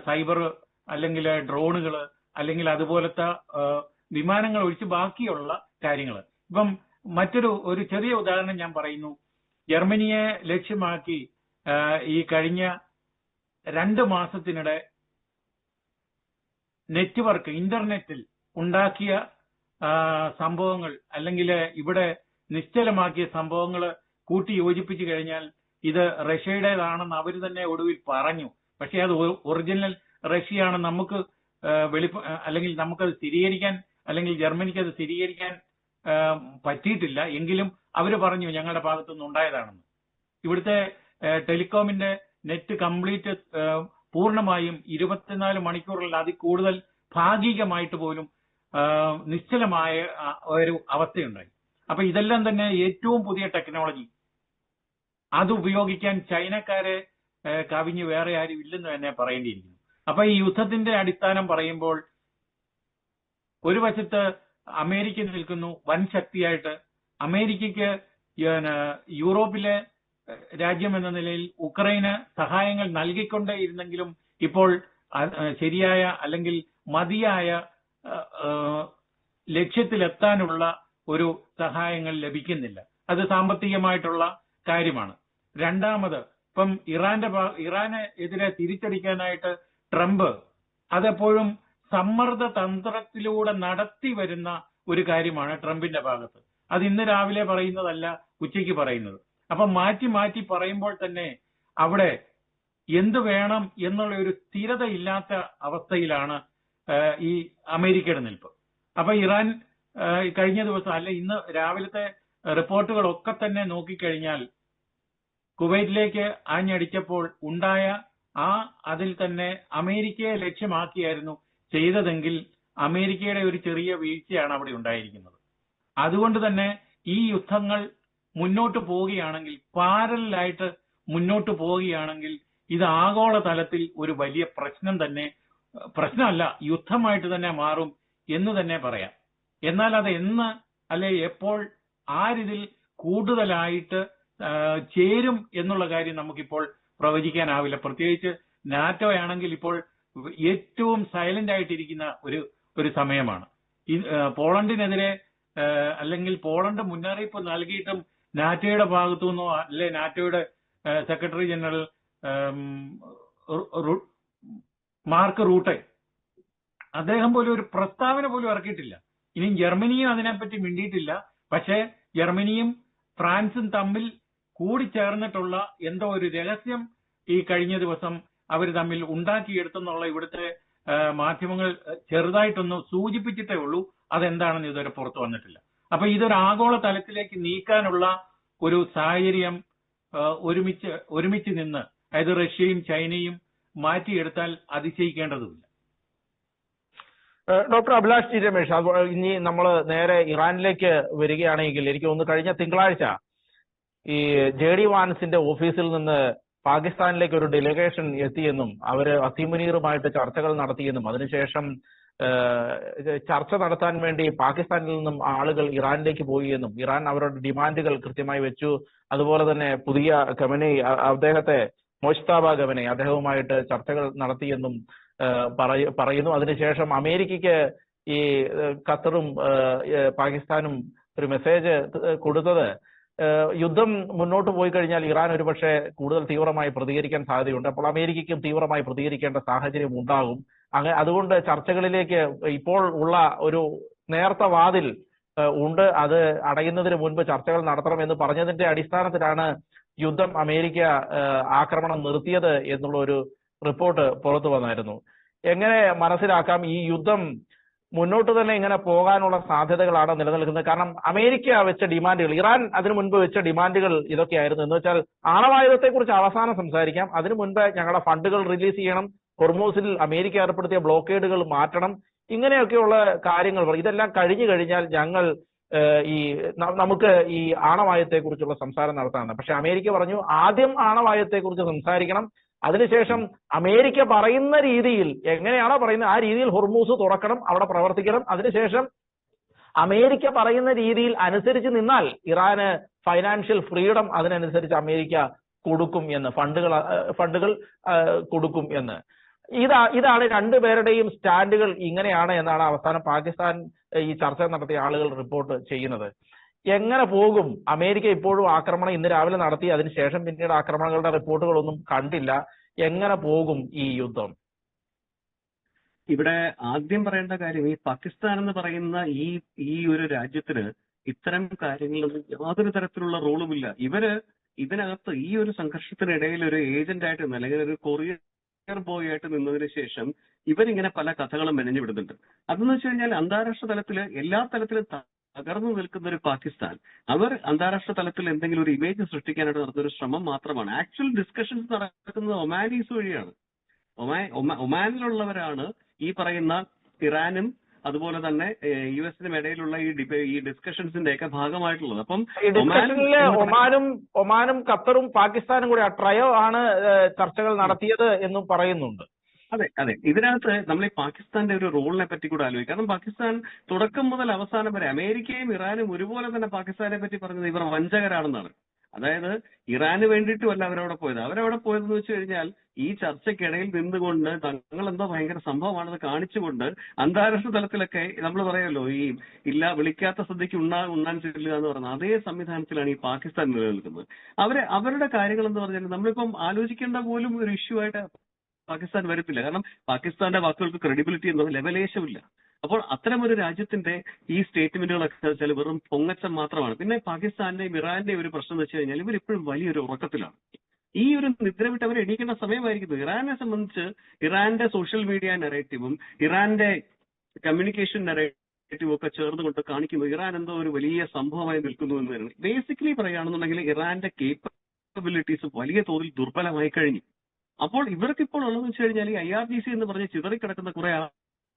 സൈബർ അല്ലെങ്കിൽ ഡ്രോണുകൾ അല്ലെങ്കിൽ അതുപോലത്തെ വിമാനങ്ങൾ ഒഴിച്ച് ബാക്കിയുള്ള കാര്യങ്ങൾ. ഇപ്പം ഒരു ചെറിയ ഉദാഹരണം ഞാൻ പറയുന്നു. ജർമ്മനിയെ ലക്ഷ്യമാക്കി ഈ കഴിഞ്ഞ 2 മാസത്തിനിടെ നെറ്റ്വർക്ക് ഇന്റർനെറ്റിൽ ഉണ്ടാക്കിയ സംഭവങ്ങൾ അല്ലെങ്കിൽ ഇവിടെ നിശ്ചലമാക്കിയ സംഭവങ്ങൾ കൂട്ടി യോജിപ്പിച്ചു കഴിഞ്ഞാൽ ഇത് റഷ്യയുടേതാണെന്ന് അവർ തന്നെ ഒടുവിൽ പറഞ്ഞു. പക്ഷെ അത് ഒറിജിനൽ റഷ്യയാണെന്ന് നമുക്ക് അല്ലെങ്കിൽ നമുക്കത് സ്ഥിരീകരിക്കാൻ, അല്ലെങ്കിൽ ജർമ്മനിക്ക് അത് സ്ഥിരീകരിക്കാൻ പറ്റിയിട്ടില്ല. എങ്കിലും അവർ പറഞ്ഞു ഞങ്ങളുടെ ഭാഗത്തുനിന്ന് ഉണ്ടായതാണെന്ന്. ഇവിടുത്തെ ടെലികോമിന്റെ നെറ്റ് കംപ്ലീറ്റ് പൂർണ്ണമായും 24 മണിക്കൂറിൽ അതിൽ കൂടുതൽ ഭാഗികമായിട്ട് പോലും നിശ്ചലമായ ഒരു അവസ്ഥയുണ്ടായി. അപ്പൊ ഇതെല്ലാം തന്നെ ഏറ്റവും പുതിയ ടെക്നോളജി, അത് ഉപയോഗിക്കാൻ ചൈനക്കാരെ കവിഞ്ഞ് വേറെ ആരും ഇല്ലെന്ന് തന്നെ പറയേണ്ടിയിരിക്കുന്നു. അപ്പൊ ഈ യുദ്ധത്തിന്റെ അടിസ്ഥാനം പറയുമ്പോൾ ഒരു വശത്ത് അമേരിക്ക നിൽക്കുന്നു വൻ ശക്തിയായിട്ട്. അമേരിക്കയ്ക്ക് യൂറോപ്പിലെ രാജ്യം എന്ന നിലയിൽ ഉക്രൈന് സഹായങ്ങൾ നൽകിക്കൊണ്ടേയിരുന്നെങ്കിലും ഇപ്പോൾ ശരിയായ അല്ലെങ്കിൽ മതിയായ ലക്ഷ്യത്തിലെത്താനുള്ള ഒരു സഹായങ്ങൾ ലഭിക്കുന്നില്ല. അത് സാമ്പത്തികമായിട്ടുള്ള കാര്യമാണ്. രണ്ടാമത് ഇപ്പം ഇറാന് എതിരെ തിരിച്ചടിക്കാനായിട്ട് ട്രംപ് അതെപ്പോഴും സമ്മർദ്ദ തന്ത്രത്തിലൂടെ നടത്തി വരുന്ന ഒരു കാര്യമാണ് ട്രംപിന്റെ ഭാഗത്ത്. അത് ഇന്ന് രാവിലെ പറയുന്നതല്ല, ഉച്ചയ്ക്ക് പറയുന്നത്. അപ്പൊ മാറ്റി മാറ്റി പറയുമ്പോൾ തന്നെ അവിടെ എന്ത് വേണം എന്നുള്ള ഒരു സ്ഥിരത ഇല്ലാത്ത അവസ്ഥയിലാണ് ഈ അമേരിക്കയുടെ നിൽപ്പ്. അപ്പൊ ഇറാൻ കഴിഞ്ഞ ദിവസം ഇന്ന് രാവിലത്തെ റിപ്പോർട്ടുകളൊക്കെ തന്നെ നോക്കിക്കഴിഞ്ഞാൽ കുവൈറ്റിലേക്ക് ആഞ്ഞടിച്ചപ്പോൾ ഉണ്ടായ അതിൽ തന്നെ അമേരിക്കയെ ലക്ഷ്യമാക്കിയായിരുന്നു ചെയ്തതെങ്കിൽ അമേരിക്കയുടെ ഒരു ചെറിയ വീഴ്ചയാണ് അവിടെ ഉണ്ടായിരിക്കുന്നത്. അതുകൊണ്ട് തന്നെ ഈ യുദ്ധങ്ങൾ മുന്നോട്ട് പോവുകയാണെങ്കിൽ, പാരലായിട്ട് മുന്നോട്ട് പോവുകയാണെങ്കിൽ ഇത് ആഗോള തലത്തിൽ ഒരു വലിയ പ്രശ്നമല്ല, യുദ്ധമായിട്ട് തന്നെ മാറും എന്ന് തന്നെ പറയാം. എന്നാൽ അത് എപ്പോൾ ആരിതിൽ കൂടുതലായിട്ട് ചേരും എന്നുള്ള കാര്യം നമുക്കിപ്പോൾ പ്രവചിക്കാനാവില്ല. പ്രത്യേകിച്ച് നാറ്റോ ആണെങ്കിൽ ഇപ്പോൾ ഏറ്റവും സൈലന്റ് ആയിട്ടിരിക്കുന്ന ഒരു സമയമാണ്. പോളണ്ടിനെതിരെ അല്ലെങ്കിൽ പോളണ്ട് മുന്നറിയിപ്പ് നൽകിയിട്ടും നാറ്റോയുടെ ഭാഗത്തു നിന്നോ നാറ്റോയുടെ സെക്രട്ടറി ജനറൽ മാർക്ക് റൂട്ടെ അദ്ദേഹം പോലും ഒരു പ്രസ്താവന പോലും ഇറക്കിയിട്ടില്ല. ഇനി ജർമ്മനിയും അതിനെപ്പറ്റി മിണ്ടിയിട്ടില്ല. പക്ഷേ ജർമ്മനിയും ഫ്രാൻസും തമ്മിൽ കൂടിച്ചേർന്നിട്ടുള്ള എന്തോ ഒരു രഹസ്യം ഈ കഴിഞ്ഞ ദിവസം അവർ തമ്മിൽ ഉണ്ടാക്കിയെടുത്തെന്നുള്ള ഇവിടുത്തെ മാധ്യമങ്ങൾ ചെറുതായിട്ടൊന്ന് സൂചിപ്പിച്ചിട്ടേ ഉള്ളൂ. അതെന്താണെന്ന് ഇതുവരെ പുറത്തു വന്നിട്ടില്ല. അപ്പൊ ഇതൊരു ആഗോള തലത്തിലേക്ക് നീക്കാനുള്ള ഒരു സാഹചര്യം ഒരുമിച്ച് നിന്ന്, അതായത് റഷ്യയും ചൈനയും മാറ്റിയെടുത്താൽ അതിശയിക്കേണ്ടതുമില്ല. ഡോക്ടർ അഭിലാഷ് ടി രമേശ്, ഇനി നമ്മൾ നേരെ ഇറാനിലേക്ക് വരികയാണെങ്കിൽ എനിക്ക് തോന്നുന്നു കഴിഞ്ഞ തിങ്കളാഴ്ച ഈ JD വാൻസിന്റെ ഓഫീസിൽ നിന്ന് പാകിസ്ഥാനിലേക്ക് ഒരു ഡെലിഗേഷൻ എത്തിയെന്നും അവര് അസീം മുനീറുമായിട്ട് ചർച്ചകൾ നടത്തിയെന്നും അതിനുശേഷം ചർച്ച നടത്താൻ വേണ്ടി പാകിസ്ഥാനിൽ നിന്നും ആളുകൾ ഇറാനിലേക്ക് പോയി എന്നും ഇറാൻ അവരുടെ ഡിമാൻഡുകൾ കൃത്യമായി വെച്ചു. അതുപോലെ തന്നെ പുതിയ ഖമനേയി മോജ്തബ ഖമനേയി അദ്ദേഹവുമായിട്ട് ചർച്ചകൾ നടത്തിയെന്നും പറയുന്നു. അതിനുശേഷം അമേരിക്കയ്ക്ക് ഈ ഖത്തറും പാകിസ്ഥാനും ഒരു മെസ്സേജ് കൊടുത്തത് യുദ്ധം മുന്നോട്ട് പോയി കഴിഞ്ഞാൽ ഇറാൻ ഒരുപക്ഷെ കൂടുതൽ തീവ്രമായി പ്രതികരിക്കാൻ സാധ്യതയുണ്ട്. അപ്പോൾ അമേരിക്കയ്ക്കും തീവ്രമായി പ്രതികരിക്കേണ്ട സാഹചര്യം ഉണ്ടാകും. അതുകൊണ്ട് ചർച്ചകളിലേക്ക് ഇപ്പോൾ ഉള്ള ഒരു നേർത്ത വാതിൽ ഉണ്ട്, അത് അടയുന്നതിന് മുൻപ് ചർച്ചകൾ നടത്തണം എന്ന് പറഞ്ഞതിന്റെ അടിസ്ഥാനത്തിലാണ് യുദ്ധം അമേരിക്ക ആക്രമണം നിർത്തിയത് എന്നുള്ള ഒരു റിപ്പോർട്ട് പുറത്തു വന്നായിരുന്നു. എങ്ങനെ മനസ്സിലാക്കാം ഈ യുദ്ധം മുന്നോട്ട് തന്നെ ഇങ്ങനെ പോകാനുള്ള സാധ്യതകളാണ് നിലനിൽക്കുന്നത്? കാരണം അമേരിക്ക വെച്ച ഡിമാൻഡുകൾ, ഇറാൻ അതിനു മുൻപ് വെച്ച ഡിമാൻഡുകൾ ഇതൊക്കെയായിരുന്നു. എന്ന് വെച്ചാൽ ആണവായുധത്തെക്കുറിച്ച് അവസാനം സംസാരിക്കാം, അതിനു മുൻപ് ഞങ്ങളുടെ ഫണ്ടുകൾ റിലീസ് ചെയ്യണം, ഹോർമൂസിൽ അമേരിക്ക ഏർപ്പെടുത്തിയ ബ്ലോക്കേഡുകൾ മാറ്റണം, ഇങ്ങനെയൊക്കെയുള്ള കാര്യങ്ങൾ. ഇതെല്ലാം കഴിഞ്ഞു കഴിഞ്ഞാൽ ഞങ്ങൾ നമുക്ക് ഈ ആണവായുധത്തെക്കുറിച്ചുള്ള സംസാരം നടത്താനാണ്. പക്ഷെ അമേരിക്ക പറഞ്ഞു ആദ്യം ആണവായുധത്തെക്കുറിച്ച് സംസാരിക്കണം, അതിനുശേഷം അമേരിക്ക പറയുന്ന രീതിയിൽ, എങ്ങനെയാണോ പറയുന്നത് ആ രീതിയിൽ ഹോർമൂസ് തുറക്കണം, അവിടെ പ്രവർത്തിക്കണം. അതിനുശേഷം അമേരിക്ക പറയുന്ന രീതിയിൽ അനുസരിച്ച് നിന്നാൽ ഇറാന് ഫൈനാൻഷ്യൽ ഫ്രീഡം അതിനനുസരിച്ച് അമേരിക്ക കൊടുക്കും എന്ന്, ഫണ്ടുകൾ കൊടുക്കും എന്ന്. ഇതാണ് രണ്ടുപേരുടെയും സ്റ്റാൻഡുകൾ ഇങ്ങനെയാണ് എന്നാണ് അവസാനം പാകിസ്ഥാൻ ഈ ചർച്ച നടത്തിയ ആളുകൾ റിപ്പോർട്ട് ചെയ്യുന്നത്. എങ്ങനെ പോകും? അമേരിക്ക ഇപ്പോഴും ആക്രമണം ഇന്ന് രാവിലെ നടത്തി, അതിനുശേഷം പിന്നീട് ആക്രമണങ്ങളുടെ റിപ്പോർട്ടുകളൊന്നും കണ്ടില്ല. എങ്ങനെ പോകും ഈ യുദ്ധം? ഇവിടെ ആദ്യം പറയേണ്ട കാര്യം, ഈ പാകിസ്ഥാൻ എന്ന് പറയുന്ന ഈ ഒരു രാജ്യത്തിന് ഇത്തരം കാര്യങ്ങളിലൊന്നും യാതൊരു തരത്തിലുള്ള റോളുമില്ല. ഇതിനകത്ത് ഈ ഒരു സംഘർഷത്തിനിടയിൽ ഒരു ഏജന്റായിട്ട് നിന്ന്, അല്ലെങ്കിൽ ഒരു കൊറിയർ ബോയ് ആയിട്ട് നിന്നതിന് ശേഷം ഇവരിങ്ങനെ പല കഥകളും മെനഞ്ഞു വിടുന്നുണ്ട്. അതെന്ന് വെച്ച് കഴിഞ്ഞാൽ അന്താരാഷ്ട്ര തലത്തിൽ എല്ലാ തലത്തിലും തകർന്നു നിൽക്കുന്ന ഒരു പാകിസ്ഥാൻ, അവർ അന്താരാഷ്ട്ര തലത്തിൽ എന്തെങ്കിലും ഒരു ഇമേജ് സൃഷ്ടിക്കാനായിട്ട് നടത്തുന്ന ഒരു ശ്രമം മാത്രമാണ്. ആക്ച്വൽ ഡിസ്കഷൻസ് നടക്കുന്നത് ഒമാനീസ് വഴിയാണ്. ഒമാനിലുള്ളവരാണ് ഈ പറയുന്ന ഇറാനും അതുപോലെ തന്നെ യുഎസിനും ഇടയിലുള്ള ഈ ഡിസ്കഷൻസിന്റെ ഒക്കെ ഭാഗമായിട്ടുള്ളത്. അപ്പം ഈ ഡിസ്കഷനില് ഒമാനും ഖത്തറും പാകിസ്ഥാനും കൂടി ട്രയോ ആണ് ചർച്ചകൾ നടത്തിയത് എന്നും പറയുന്നുണ്ട്. അതെ, ഇതിനകത്ത് നമ്മൾ ഈ പാകിസ്ഥാന്റെ ഒരു റോളിനെ പറ്റി കൂടെ ആലോചിക്കും. കാരണം പാകിസ്ഥാൻ തുടക്കം മുതൽ അവസാനം വരെ അമേരിക്കയും ഇറാനും ഒരുപോലെ തന്നെ പാകിസ്ഥാനെ പറ്റി പറഞ്ഞത് ഇവർ വഞ്ചകരാണെന്നാണ്. അതായത് ഇറാന് വേണ്ടിയിട്ടുമല്ല അവരവിടെ പോയത്. അവരവിടെ പോയതെന്ന് വെച്ച് കഴിഞ്ഞാൽ ഈ ചർച്ചയ്ക്കിടയിൽ നിന്നുകൊണ്ട് തങ്ങൾ എന്തോ ഭയങ്കര സംഭവമാണെന്ന് കാണിച്ചുകൊണ്ട് അന്താരാഷ്ട്ര തലത്തിലൊക്കെ നമ്മൾ പറയുമല്ലോ, ഈ വിളിക്കാത്ത സദ്യക്ക് ഉണ്ണാൻ ചെല്ലുക എന്ന് പറയുന്നത്, അതേ സംവിധാനത്തിലാണ് ഈ പാകിസ്ഥാൻ നിലനിൽക്കുന്നത്. അവരുടെ കാര്യങ്ങൾ എന്ന് പറഞ്ഞാൽ നമ്മളിപ്പം ആലോചിക്കേണ്ട പോലും ഒരു ഇഷ്യൂ ആയിട്ട് പാകിസ്ഥാൻ വരത്തില്ല. കാരണം പാകിസ്ഥാന്റെ വാക്കുകൾക്ക് ക്രെഡിബിലിറ്റി എന്നത് ലെവലേശമില്ല. അപ്പോൾ അത്തരം ഒരു രാജ്യത്തിന്റെ ഈ സ്റ്റേറ്റ്മെന്റുകളൊക്കെ വെച്ചാൽ വെറും പൊങ്ങച്ചം മാത്രമാണ്. പിന്നെ പാകിസ്ഥാന്റെയും ഇറാന്റെയും ഒരു പ്രശ്നം എന്ന് വെച്ച് കഴിഞ്ഞാൽ ഇവരിപ്പോഴും വലിയൊരു ഉറക്കത്തിലാണ്. ഈ ഒരു നിദ്ര വിട്ട് അവർ എണീക്കേണ്ട സമയമായിരിക്കുന്നത്. ഇറാനെ സംബന്ധിച്ച് ഇറാന്റെ സോഷ്യൽ മീഡിയ നെറേറ്റീവും ഇറാന്റെ കമ്മ്യൂണിക്കേഷൻ നെറേറ്റീവും ഒക്കെ ചേർന്നുകൊണ്ട് കാണിക്കുന്നു ഇറാൻ എന്തോ ഒരു വലിയ സംഭവമായി നിൽക്കുന്നു എന്ന് തന്നെ. ബേസിക്കലി പറയുകയാണെന്നുണ്ടെങ്കിൽ ഇറാന്റെ കേപ്പബിലിറ്റീസ് വലിയ തോതിൽ ദുർബലമായി കഴിഞ്ഞു. അപ്പോൾ ഇവർക്കിപ്പോൾ ഉള്ളതെന്ന് വെച്ച് കഴിഞ്ഞാൽ ഈ IRGC എന്ന് പറഞ്ഞ് ചിതറിക്കിടക്കുന്ന കുറെ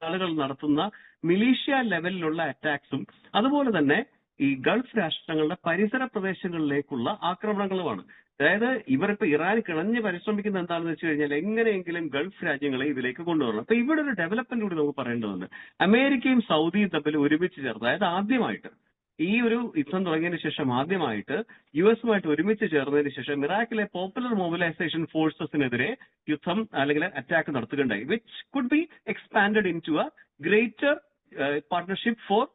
ആളുകൾ നടത്തുന്ന മിലീഷ്യ ലെവലിലുള്ള അറ്റാക്സും അതുപോലെ തന്നെ ഈ ഗൾഫ് രാഷ്ട്രങ്ങളുടെ പരിസര പ്രദേശങ്ങളിലേക്കുള്ള ആക്രമണങ്ങളുമാണ്. അതായത് ഇവരിപ്പോ ഇറാൻ കിണഞ്ഞ് പരിശ്രമിക്കുന്ന എന്താണെന്ന് വെച്ച് കഴിഞ്ഞാൽ എങ്ങനെയെങ്കിലും ഗൾഫ് രാജ്യങ്ങളെ ഇതിലേക്ക് കൊണ്ടുവരണം. അപ്പൊ ഇവിടെ ഒരു ഡെവലപ്മെന്റ് കൂടി നമുക്ക് പറയേണ്ടതുണ്ട്. അമേരിക്കയും സൗദിയും തമ്മിൽ ഒരുമിച്ച് ചേർന്ന്, അതായത് ആദ്യമായിട്ട് ഈ ഒരു യുദ്ധം തുടങ്ങിയതിനു ശേഷം ആദ്യമായിട്ട് യുഎസുമായിട്ട് ഒരുമിച്ച് ചേർന്നതിന് ശേഷം ഇറാഖിലെ പോപ്പുലർ മൊബിലൈസേഷൻ ഫോഴ്സസിനെതിരെ യുദ്ധം അല്ലെങ്കിൽ അറ്റാക്ക് നടത്തുകയുണ്ടായി. Which could be expanded into a greater partnership for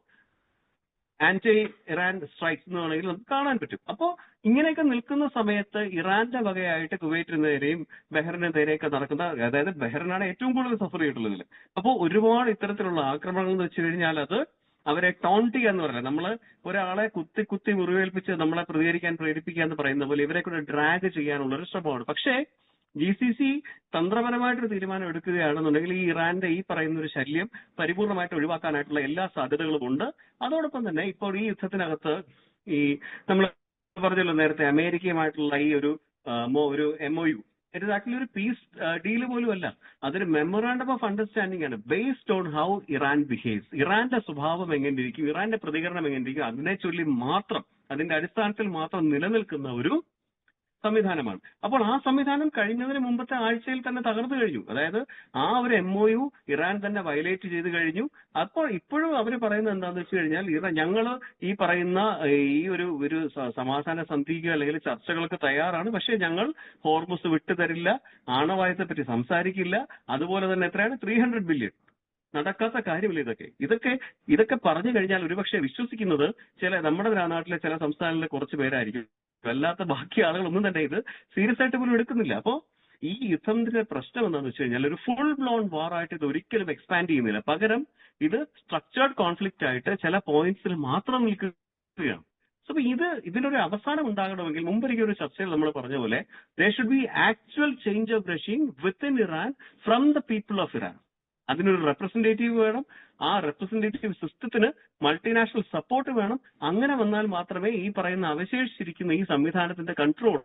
anti Iran strikes എന്ന് വേണമെങ്കിൽ നമുക്ക് കാണാൻ പറ്റും. അപ്പോൾ ഇങ്ങനെയൊക്കെ നിൽക്കുന്ന സമയത്ത് ഇറാന്റെ വകയായിട്ട് കുവൈറ്റിന് നേരെയും ബഹ്റിന് നേരെയൊക്കെ നടക്കുന്ന, അതായത് ബഹ്റിനാണ് ഏറ്റവും കൂടുതൽ സഫർ ചെയ്തിട്ടുള്ളതിൽ. അപ്പോൾ ഒരുപാട് ഇത്തരത്തിലുള്ള ആക്രമണങ്ങൾ എന്ന് വെച്ച് കഴിഞ്ഞാൽ അത് അവരെ ടോണ്ട് ചെയ്യുക എന്ന് പറയുന്നത്, നമ്മൾ ഒരാളെ കുത്തി മുറിവേൽപ്പിച്ച് നമ്മളെ പ്രതികരിക്കാൻ പ്രേരിപ്പിക്കുക എന്ന് പറയുന്ന പോലെ ഇവരെ കൂടെ ഡ്രാഗ് ചെയ്യാനുള്ള ഒരു ശ്രമമാണ്. പക്ഷേ GCC തന്ത്രപരമായിട്ടൊരു തീരുമാനം എടുക്കുകയാണെന്നുണ്ടെങ്കിൽ ഈ ഇറാന്റെ ഈ പറയുന്ന ഒരു ശല്യം പരിപൂർണമായിട്ട് ഒഴിവാക്കാനായിട്ടുള്ള എല്ലാ സാധ്യതകളും ഉണ്ട്. അതോടൊപ്പം തന്നെ ഇപ്പോൾ ഈ യുദ്ധത്തിനകത്ത് ഈ നമ്മൾ പറഞ്ഞല്ലോ നേരത്തെ അമേരിക്കയുമായിട്ടുള്ള ഈ ഒരു MOU, ഇറ്റ് ഇസ് ആക്ച്വലി ഒരു പീസ് ഡീല് പോലും അല്ല, അതൊരു മെമ്മോറാണ്ടം ഓഫ് അണ്ടർസ്റ്റാൻഡിംഗ് ആണ്. Based on how Iran behaves, ഇറാന്റെ സ്വഭാവം എങ്ങനെയിരിക്കും, ഇറാന്റെ പ്രതികരണം എങ്ങനെയിരിക്കും, അതിനെ ചൊല്ലി മാത്രം, അതിന്റെ അടിസ്ഥാനത്തിൽ മാത്രം നിലനിൽക്കുന്ന ഒരു സംവിധാനമാണ്. അപ്പോൾ ആ സംവിധാനം കഴിഞ്ഞതിന് മുമ്പത്തെ ആഴ്ചയിൽ തന്നെ തകർന്നു കഴിഞ്ഞു. അതായത് ആ ഒരു MOU ഇറാൻ തന്നെ വയലേറ്റ് ചെയ്ത് കഴിഞ്ഞു. അപ്പോൾ ഇപ്പോഴും അവർ പറയുന്നത് എന്താണെന്ന് വെച്ച് കഴിഞ്ഞാൽ ഞങ്ങൾ ഈ പറയുന്ന ഈ ഒരു സമാധാന സന്ധിക്ക് അല്ലെങ്കിൽ ചർച്ചകൾക്ക് തയ്യാറാണ്, പക്ഷേ ഞങ്ങൾ ഹോർമുസ് വിട്ടുതരില്ല, ആണവായുധത്തെ പറ്റി സംസാരിക്കില്ല, അതുപോലെ തന്നെ എത്രയാണ് 300 ബില്യൺ, നടക്കാത്ത കാര്യമില്ല. ഇതൊക്കെ പറഞ്ഞു കഴിഞ്ഞാൽ ഒരുപക്ഷെ വിശ്വസിക്കുന്നത് നമ്മുടെ നാട്ടിലെ ചില സംസ്ഥാനങ്ങളിലെ കുറച്ച് പേരായിരിക്കും. അല്ലാത്ത ബാക്കി ആളുകളൊന്നും തന്നെ ഇത് സീരിയസ് ആയിട്ട് പോലും എടുക്കുന്നില്ല. അപ്പോ ഈ യുദ്ധത്തിന്റെ പ്രശ്നം എന്താണെന്ന് വെച്ച് കഴിഞ്ഞാൽ ഒരു ഫുൾ ബ്ലോൺ വാർ ആയിട്ട് ഇത് ഒരിക്കലും എക്സ്പാൻഡ് ചെയ്യുന്നില്ല. പകരം ഇത് സ്ട്രക്ചേർഡ് കോൺഫ്ലിക്റ്റ് ആയിട്ട് ചില പോയിന്റ്സിൽ മാത്രം നിൽക്കുകയാണ്. സോ ഇതിനൊരു അവസാനം ഉണ്ടാകണമെങ്കിൽ മുമ്പൊരിക്കൽ ഒരു ചർച്ചയിൽ നമ്മൾ പറഞ്ഞ പോലെ there should be actual change of regime within Iran from the people of Iran. അതിനൊരു റെപ്രസെന്റേറ്റീവ് വേണം. ആ റെപ്രസെന്റേറ്റീവ് സിസ്റ്റത്തിന് മൾട്ടിനാഷണൽ സപ്പോർട്ട് വേണം. അങ്ങനെ വന്നാൽ മാത്രമേ ഈ പറയുന്ന അവശേഷിച്ചിരിക്കുന്ന ഈ സംവിധാനത്തിന്റെ കൺട്രോൾ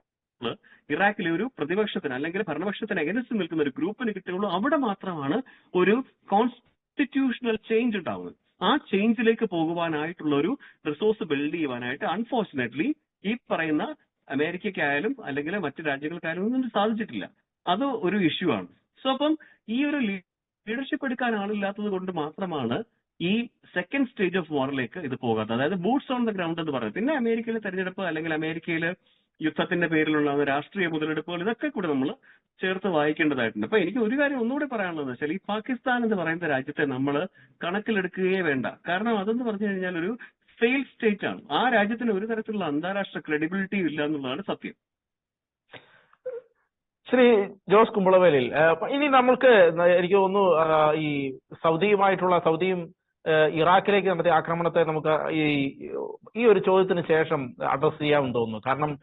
ഇറാഖിലെ ഒരു പ്രതിപക്ഷത്തിന് അല്ലെങ്കിൽ ഭരണപക്ഷത്തിന് അഗൈൻസ്റ്റ് നിൽക്കുന്ന ഒരു ഗ്രൂപ്പിന് കിട്ടുകയുള്ളൂ. അവിടെ മാത്രമാണ് ഒരു കോൺസ്റ്റിറ്റ്യൂഷണൽ ചേഞ്ച് ഉണ്ടാവുന്നത്. ആ ചേഞ്ചിലേക്ക് പോകുവാനായിട്ടുള്ള ഒരു റിസോഴ്സ് ബിൽഡ് ചെയ്യുവാനായിട്ട് അൺഫോർച്ചുനേറ്റ്ലി ഈ പറയുന്ന അമേരിക്കയ്ക്കായാലും അല്ലെങ്കിൽ മറ്റു രാജ്യങ്ങൾക്കായാലും ഒന്നും സാധിച്ചിട്ടില്ല. അത് ഒരു ഇഷ്യൂ ആണ്. സോ അപ്പം ഈ ഒരു ലീഡർഷിപ്പ് എടുക്കാൻ ആളില്ലാത്തത് കൊണ്ട് മാത്രമാണ് ഈ സെക്കൻഡ് സ്റ്റേജ് ഓഫ് വാറിലേക്ക് ഇത് പോകാത്തത്. അതായത് ബൂട്ട്സ് ഓൺ ദ ഗ്രൗണ്ട് എന്ന് പറയുന്നത്. പിന്നെ അമേരിക്കയിലെ തെരഞ്ഞെടുപ്പ് അല്ലെങ്കിൽ അമേരിക്കയിലെ യുദ്ധത്തിന്റെ പേരിലുള്ള രാഷ്ട്രീയ മുതലെടുപ്പുകൾ ഇതൊക്കെ കൂടെ നമ്മൾ ചേർത്ത് വായിക്കേണ്ടതായിട്ടുണ്ട്. അപ്പൊ എനിക്ക് ഒരു കാര്യം ഒന്നുകൂടി പറയാനുള്ളത് വെച്ചാൽ ഈ പാകിസ്ഥാൻ എന്ന് പറയുന്ന രാജ്യത്തെ നമ്മൾ കണക്കിലെടുക്കുകയേ വേണ്ട. കാരണം അതെന്ന് പറഞ്ഞു കഴിഞ്ഞാൽ ഒരു ഫെയിൽ സ്റ്റേറ്റ് ആണ്. ആ രാജ്യത്തിന് ഒരു തരത്തിലുള്ള അന്താരാഷ്ട്ര ക്രെഡിബിലിറ്റിയും ഇല്ല എന്നുള്ളതാണ് സത്യം. ശ്രീ ജോസ് കുമ്പളവേലിൽ, ഇനി നമുക്ക് എനിക്ക് തോന്നുന്നു ഈ സൗദിയും ഇറാഖിലേക്ക് നടത്തിയ ആക്രമണത്തെ നമുക്ക് ഈ ഒരു ചോദ്യത്തിന് ശേഷം അഡ്രസ് ചെയ്യാമെന്ന് തോന്നുന്നു. കാരണം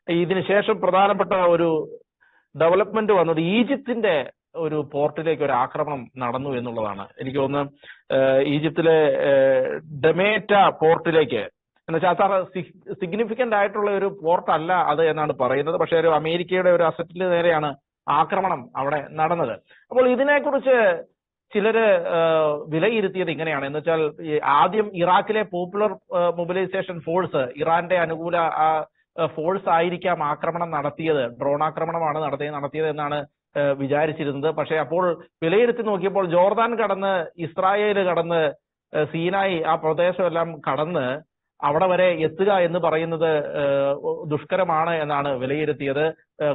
ഇതിന് ശേഷം പ്രധാനപ്പെട്ട ഒരു ഡെവലപ്മെന്റ് വന്നത് ഈജിപ്തിന്റെ ഒരു പോർട്ടിലേക്ക് ഒരു ആക്രമണം നടന്നു എന്നുള്ളതാണ്. എനിക്ക് തോന്നുന്നു ഈജിപ്തിലെ ഡെമേറ്റ പോർട്ടിലേക്ക്, എന്നുവെച്ചാൽ അത്ര സിഗ്നിഫിക്കന്റ് ആയിട്ടുള്ള ഒരു പോർട്ട് അല്ല അത് എന്നാണ് പറയുന്നത്. പക്ഷേ ഒരു അമേരിക്കയുടെ ഒരു അസറ്റിന് നേരെയാണ് ആക്രമണം അവിടെ നടന്നത്. അപ്പോൾ ഇതിനെക്കുറിച്ച് ചിലര് വിലയിരുത്തിയത് ഇങ്ങനെയാണ്. എന്ന് വെച്ചാൽ ആദ്യം ഇറാഖിലെ പോപ്പുലർ മൊബിലൈസേഷൻ ഫോഴ്സ്, ഇറാന്റെ അനുകൂല ഫോഴ്സ് ആയിരിക്കാം ആക്രമണം നടത്തിയത്, ഡ്രോൺ ആക്രമണമാണ് നടത്തിയത് എന്നാണ് വിചാരിച്ചിരുന്നത്. പക്ഷെ അപ്പോൾ വിലയിരുത്തി നോക്കിയപ്പോൾ ജോർദാൻ കടന്ന് ഇസ്രായേൽ കടന്ന് സീനായി ആ പ്രദേശമെല്ലാം കടന്ന് അവിടെ വരെ എത്തുക എന്ന് പറയുന്നത് ദുഷ്കരമാണ് എന്നാണ് വിലയിരുത്തിയത്.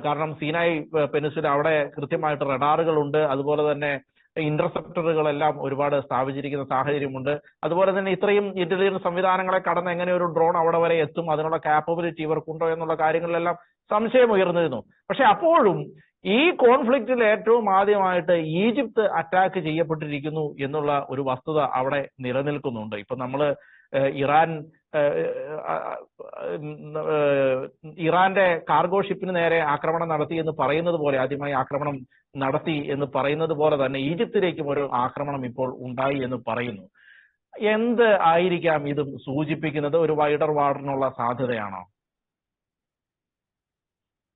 കാരണം സീനായി പെനിൻസുല അവിടെ കൃത്യമായിട്ട് റഡാറുകളുണ്ട്, അതുപോലെ തന്നെ ഇന്റർസെപ്റ്ററുകളെല്ലാം ഒരുപാട് സ്ഥാപിച്ചിരിക്കുന്ന സാഹചര്യമുണ്ട്. അതുപോലെ തന്നെ ഇത്രയും ഇന്റലിജൻസ് സംവിധാനങ്ങളെ കടന്ന് എങ്ങനെ ഒരു ഡ്രോൺ അവിടെ വരെ എത്തും, അതിനുള്ള കാപ്പബിലിറ്റി ഇവർക്കുണ്ടോ എന്നുള്ള കാര്യങ്ങളിലെല്ലാം സംശയം ഉയർന്നിരുന്നു. പക്ഷെ അപ്പോഴും ഈ കോൺഫ്ലിക്റ്റിൽ ഏറ്റവും ആദ്യമായിട്ട് ഈജിപ്ത് അറ്റാക്ക് ചെയ്യപ്പെട്ടിരിക്കുന്നു എന്നുള്ള ഒരു വസ്തുത അവിടെ നിലനിൽക്കുന്നുണ്ട്. ഇപ്പൊ നമ്മള് ഇറാന്റെ കാർഗോ ഷിപ്പിന് നേരെ ആക്രമണം നടത്തി എന്ന് പറയുന്നത് പോലെ, ആദ്യമായി ആക്രമണം നടത്തി എന്ന് പറയുന്നത് പോലെ തന്നെ ഈജിപ്തിലേക്കും ഒരു ആക്രമണം ഇപ്പോൾ ഉണ്ടായി എന്ന് പറയുന്നു. എന്ത് ആയിരിക്കാം ഇതും സൂചിപ്പിക്കുന്നത്? ഒരു വൈഡർ വാറിനുള്ള സാധ്യതയാണോ?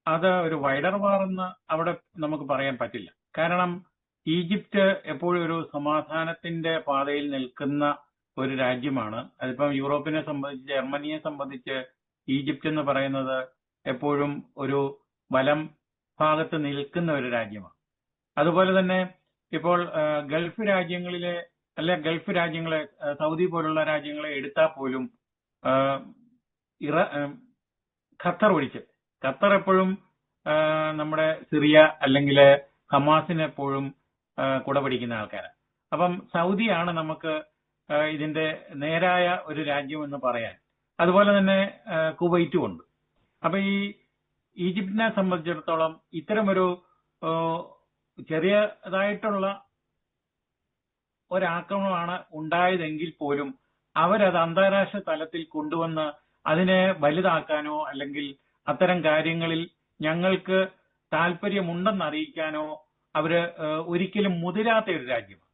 അത് ഒരു വൈഡർ വാർ എന്ന് അവിടെ നമുക്ക് പറയാൻ പറ്റില്ല. കാരണം ഈജിപ്ത് എപ്പോഴും ഒരു സമാധാനത്തിന്റെ പാതയിൽ നിൽക്കുന്ന ഒരു രാജ്യമാണ്. അതിപ്പം യൂറോപ്പിനെ സംബന്ധിച്ച്, ജർമ്മനിയെ സംബന്ധിച്ച് ഈജിപ്ത് എന്ന് പറയുന്നത് എപ്പോഴും ഒരു വലം ഭാഗത്ത് നിൽക്കുന്ന ഒരു രാജ്യമാണ്. അതുപോലെ തന്നെ ഇപ്പോൾ ഗൾഫ് രാജ്യങ്ങളെ സൗദി പോലുള്ള രാജ്യങ്ങളെ എടുത്താൽ പോലും ഖത്തർ എപ്പോഴും നമ്മുടെ സിറിയ അല്ലെങ്കിൽ ഹമാസിന് എപ്പോഴും കുട പിടിക്കുന്ന ആൾക്കാരാണ്. അപ്പം സൗദിയാണ് നമുക്ക് ഇതിന്റെ നേരായ ഒരു രാജ്യം എന്ന് പറയാൻ. അതുപോലെ തന്നെ കുവൈറ്റും ഉണ്ട്. അപ്പൊ ഈ ഈജിപ്തിനെ സംബന്ധിച്ചിടത്തോളം ഇത്തരമൊരു ചെറിയതായിട്ടുള്ള ഒരാക്രമണമാണ് ഉണ്ടായതെങ്കിൽ പോലും അവരത് അന്താരാഷ്ട്ര തലത്തിൽ കൊണ്ടുവന്ന് അതിനെ വലുതാക്കാനോ അല്ലെങ്കിൽ അത്തരം കാര്യങ്ങളിൽ ഞങ്ങൾക്ക് താല്പര്യമുണ്ടെന്ന് അറിയിക്കാനോ അവര് ഒരിക്കലും മുതിരാത്ത ഒരു രാജ്യമാണ്.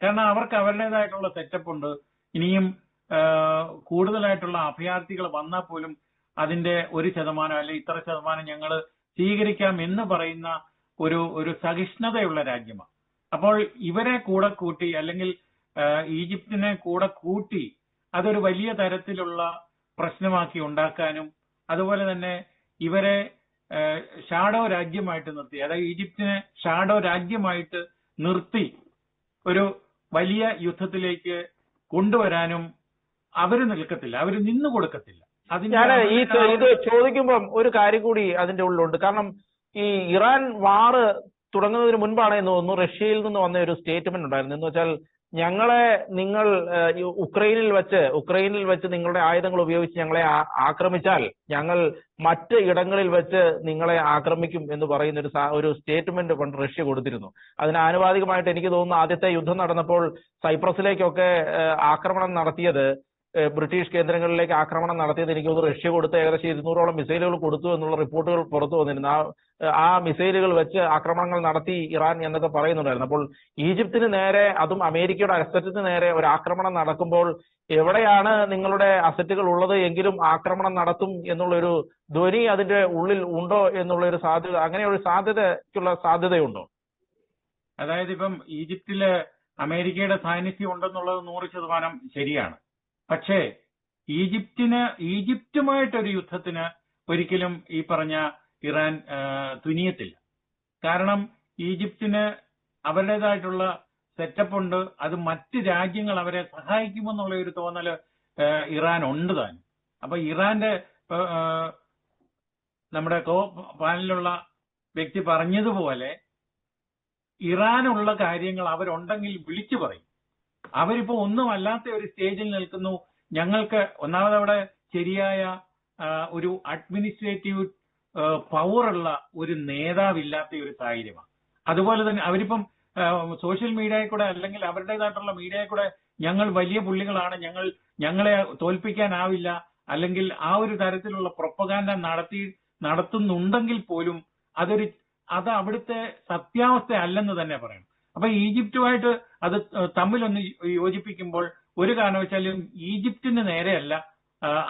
കാരണം അവർക്ക് അവരുടേതായിട്ടുള്ള സെറ്റപ്പ് ഉണ്ട്. ഇനിയും കൂടുതലായിട്ടുള്ള അഭയാർത്ഥികൾ വന്നാൽ പോലും അതിന്റെ 1% അല്ലെങ്കിൽ ഇത്ര ശതമാനം ഞങ്ങൾ സ്വീകരിക്കാം എന്ന് പറയുന്ന ഒരു സഹിഷ്ണുതയുള്ള രാജ്യമാണ്. അപ്പോൾ ഇവരെ കൂടെ കൂട്ടി അല്ലെങ്കിൽ ഈജിപ്തിനെ കൂടെ കൂട്ടി അതൊരു വലിയ തരത്തിലുള്ള പ്രശ്നമാക്കി ഉണ്ടാക്കാനും, അതുപോലെ തന്നെ ഇവരെ ഷാഡോ രാജ്യമായിട്ട് നിർത്തി, അതായത് ഈജിപ്തിനെ ഷാഡോ രാജ്യമായിട്ട് നിർത്തി ഒരു വലിയ യുദ്ധത്തിലേക്ക് കൊണ്ടുവരാനും അവര് നിൽക്കത്തില്ല, അവര് നിന്നു കൊടുക്കത്തില്ല. ഞാൻ ഇത് ചോദിക്കുമ്പം ഒരു കാര്യം കൂടി അതിന്റെ ഉള്ളിലുണ്ട്. കാരണം ഈ ഇറാൻ വാറ് തുടങ്ങുന്നതിന് മുൻപാണ് എന്ന് തോന്നുന്നു റഷ്യയിൽ നിന്ന് വന്ന ഒരു സ്റ്റേറ്റ്മെന്റ് ഉണ്ടായിരുന്നു. എന്ന് വെച്ചാൽ നിങ്ങൾ ഉക്രൈനിൽ വെച്ച് നിങ്ങളുടെ ആയുധങ്ങൾ ഉപയോഗിച്ച് ഞങ്ങളെ ആക്രമിച്ചാൽ ഞങ്ങൾ മറ്റ് ഇടങ്ങളിൽ വെച്ച് നിങ്ങളെ ആക്രമിക്കും എന്ന് പറയുന്ന ഒരു സ്റ്റേറ്റ്മെന്റ് പണ്ട് റഷ്യ കൊടുത്തിരുന്നു. അതിന് ആനുപാതികമായിട്ട് എനിക്ക് തോന്നുന്നു ആദ്യത്തെ യുദ്ധം നടന്നപ്പോൾ സൈപ്രസിലേക്കൊക്കെ ആക്രമണം നടത്തിയത്, ബ്രിട്ടീഷ് കേന്ദ്രങ്ങളിലേക്ക് ആക്രമണം നടത്തിയത് എനിക്ക് തോന്നുന്നു റഷ്യ കൊടുത്ത ഏകദേശം 200ഓളം മിസൈലുകൾ കൊടുത്തു എന്നുള്ള റിപ്പോർട്ടുകൾ പുറത്തു വന്നിരുന്നു. ആ മിസൈലുകൾ വെച്ച് ആക്രമണങ്ങൾ നടത്തി ഇറാൻ എന്നൊക്കെ പറയുന്നുണ്ടായിരുന്നു. അപ്പോൾ ഈജിപ്തിന് നേരെ, അതും അമേരിക്കയുടെ അസറ്റിന് നേരെ ഒരു ആക്രമണം നടക്കുമ്പോൾ എവിടെയാണ് നിങ്ങളുടെ അസറ്റുകൾ ഉള്ളത് എങ്കിലും ആക്രമണം നടത്തും എന്നുള്ളൊരു ധ്വനി അതിന്റെ ഉള്ളിൽ ഉണ്ടോ എന്നുള്ള ഒരു സാധ്യത, അങ്ങനെ ഒരു സാധ്യതയുണ്ടോ? അതായത് ഇപ്പം ഈജിപ്തില് അമേരിക്കയുടെ സാന്നിധ്യം ഉണ്ടെന്നുള്ളത് 100% ശരിയാണ്. പക്ഷേ ഈജിപ്തുമായിട്ടൊരു യുദ്ധത്തിന് ഒരിക്കലും ഈ പറഞ്ഞ ഇറാൻ തുനിയത്തില്ല. കാരണം ഈജിപ്തിന് അവരുടേതായിട്ടുള്ള സെറ്റപ്പ് ഉണ്ട്. അത് മറ്റ് രാജ്യങ്ങൾ അവരെ സഹായിക്കുമെന്നുള്ള ഒരു തോന്നല് ഇറാൻ ഉണ്ട് താൻ. അപ്പൊ ഇറാന്റെ നമ്മുടെ പാനലിലുള്ള വ്യക്തി പറഞ്ഞതുപോലെ ഇറാനുള്ള കാര്യങ്ങൾ അവരുണ്ടെങ്കിൽ വിളിച്ചു പറയും. അവരിപ്പോ ഒന്നുമല്ലാത്ത ഒരു സ്റ്റേജിൽ നിൽക്കുന്നു. ഞങ്ങൾക്ക് ഒന്നാമത് അവിടെ ശരിയായ ഒരു അഡ്മിനിസ്ട്രേറ്റീവ് പവറുള്ള ഒരു നേതാവില്ലാത്ത ഒരു സാഹചര്യമാണ്. അതുപോലെ തന്നെ അവരിപ്പം സോഷ്യൽ മീഡിയയിൽ കൂടെ അല്ലെങ്കിൽ അവരുടേതായിട്ടുള്ള മീഡിയയിൽ കൂടെ ഞങ്ങൾ വലിയ പുള്ളികളാണ്, ഞങ്ങളെ തോൽപ്പിക്കാനാവില്ല, അല്ലെങ്കിൽ ആ ഒരു തരത്തിലുള്ള പ്രൊപ്പഗാൻഡ നടത്തുന്നുണ്ടെങ്കിൽ പോലും അത് അവിടുത്തെ സത്യാവസ്ഥ അല്ലെന്ന് തന്നെ പറയണം. അപ്പൊ ഈജിപ്തുമായിട്ട് അത് തമ്മിലൊന്ന് യോജിപ്പിക്കുമ്പോൾ ഒരു കാരണവശാലും ഈജിപ്തിന് നേരെയല്ല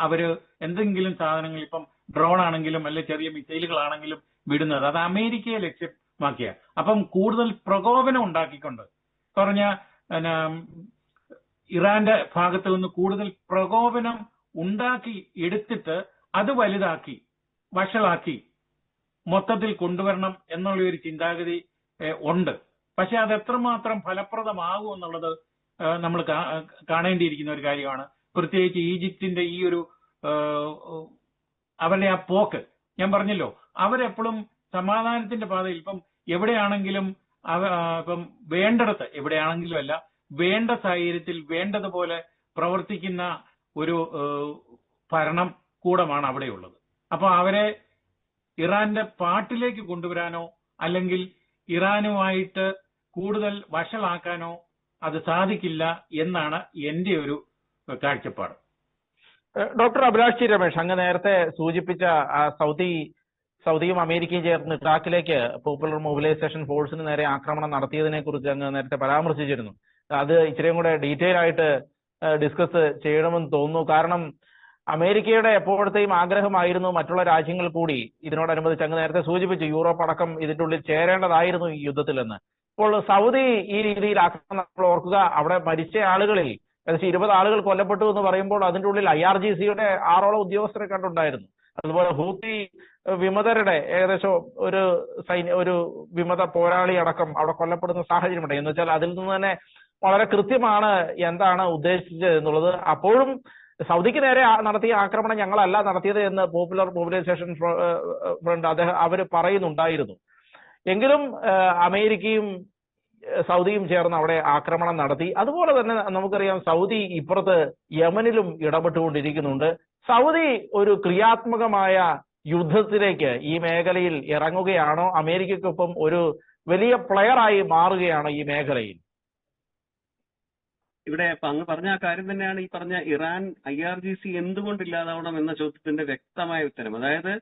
അവര് എന്തെങ്കിലും സാധനങ്ങൾ, ഇപ്പം ഡ്രോൺ ആണെങ്കിലും അല്ലെ ചെറിയ മിസൈലുകളാണെങ്കിലും വിടുന്നത്, അത് അമേരിക്കയെ ലക്ഷ്യമാക്കിയ. അപ്പം കൂടുതൽ പ്രകോപനം ഉണ്ടാക്കിക്കൊണ്ട് പറഞ്ഞ ഇറാന്റെ ഭാഗത്ത് നിന്ന് കൂടുതൽ പ്രകോപനം ഉണ്ടാക്കി എടുത്തിട്ട് അത് വലുതാക്കി വഷളാക്കി മൊത്തത്തിൽ കൊണ്ടുവരണം എന്നുള്ള ഒരു ചിന്താഗതി ഉണ്ട്. പക്ഷെ അത് എത്രമാത്രം ഫലപ്രദമാകും എന്നുള്ളത് നമ്മൾ കാണേണ്ടിയിരിക്കുന്ന ഒരു കാര്യമാണ്. പ്രത്യേകിച്ച് ഈജിപ്തിന്റെ ഈ ഒരു അവരുടെ ആ പോക്ക്, ഞാൻ പറഞ്ഞല്ലോ, അവരെപ്പോഴും സമാധാനത്തിന്റെ പാതയിൽ, ഇപ്പം എവിടെയാണെങ്കിലും ഇപ്പം വേണ്ടിടത്ത്, എവിടെയാണെങ്കിലും അല്ല, വേണ്ട സാഹചര്യത്തിൽ വേണ്ടതുപോലെ പ്രവർത്തിക്കുന്ന ഒരു ഭരണം കൂടമാണ് അവിടെയുള്ളത്. അപ്പൊ അവരെ ഇറാന്റെ പാട്ടിലേക്ക് കൊണ്ടുവരാനോ അല്ലെങ്കിൽ ഇറാനുമായിട്ട് കൂടുതൽ വഷളാക്കാനോ അത് സാധിക്കില്ല എന്നാണ് എന്റെ ഒരു കാഴ്ചപ്പാട്. ഡോക്ടർ അഭിലാഷ് രമേശ്, അങ്ങ് നേരത്തെ സൂചിപ്പിച്ച സൗദിയും അമേരിക്കയും ചേർന്ന് ഇറാഖിലേക്ക് പോപ്പുലർ മൊബിലൈസേഷൻ ഫോഴ്സിന് നേരെ ആക്രമണം നടത്തിയതിനെ കുറിച്ച് അങ്ങ് നേരത്തെ പരാമർശിച്ചിരുന്നു. അത് ഇച്ചിരിയും കൂടെ ഡീറ്റെയിൽ ആയിട്ട് ഡിസ്കസ് ചെയ്യണമെന്ന് തോന്നുന്നു. കാരണം അമേരിക്കയുടെ എപ്പോഴത്തെയും ആഗ്രഹമായിരുന്നു മറ്റുള്ള രാജ്യങ്ങൾ കൂടി ഇതിനോടനുബന്ധിച്ച് അങ്ങ് നേരത്തെ സൂചിപ്പിച്ചു യൂറോപ്പ് അടക്കം ഇതിന്റെ ഉള്ളിൽ ചേരേണ്ടതായിരുന്നു ഈ യുദ്ധത്തിലെന്ന്. ഇപ്പോൾ സൗദി ഈ രീതിയിൽ ആക്രമണം, നമ്മൾ ഓർക്കുക, അവിടെ മരിച്ച ആളുകളിൽ ഏകദേശം 20 ആളുകൾ കൊല്ലപ്പെട്ടു എന്ന് പറയുമ്പോൾ അതിന്റെ ഉള്ളിൽ IRGCയുടെ 6ഓളം ഉദ്യോഗസ്ഥരെ കണ്ടുണ്ടായിരുന്നു. അതുപോലെ ഹൂത്തി വിമതരുടെ ഏകദേശം ഒരു വിമത പോരാളി അടക്കം അവിടെ കൊല്ലപ്പെടുന്ന സാഹചര്യമുണ്ട്. എന്ന് വെച്ചാൽ അതിൽ നിന്ന് തന്നെ വളരെ കൃത്യമാണ് എന്താണ് ഉദ്ദേശിച്ചത് എന്നുള്ളത്. അപ്പോഴും സൗദിക്ക് നേരെ നടത്തിയ ആക്രമണം ഞങ്ങളല്ല നടത്തിയത് എന്ന് പോപ്പുലർ മൊബിലൈസേഷൻ ഫ്രണ്ട് അവര് പറയുന്നുണ്ടായിരുന്നു. എങ്കിലും അമേരിക്കയും സൗദിയും ചേർന്ന് അവിടെ ആക്രമണം നടത്തി. അതുപോലെ തന്നെ നമുക്കറിയാം സൗദി ഇപ്പുറത്ത് യമനിലും ഇടപെട്ടുകൊണ്ടിരിക്കുന്നുണ്ട്. സൗദി ഒരു ക്രിയാത്മകമായ യുദ്ധത്തിലേക്ക് ഈ മേഖലയിൽ ഇറങ്ങുകയാണോ? അമേരിക്കയ്ക്കൊപ്പം ഒരു വലിയ പ്ലെയറായി മാറുകയാണോ ഈ മേഖലയിൽ? ഇവിടെ അങ്ങ് പറഞ്ഞ ആ കാര്യം തന്നെയാണ് ഈ പറഞ്ഞ ഇറാൻ IRGC എന്തുകൊണ്ട് ഇല്ലാതാവണം എന്ന ചോദ്യത്തിന്റെ വ്യക്തമായ ഉത്തരം. അതായത്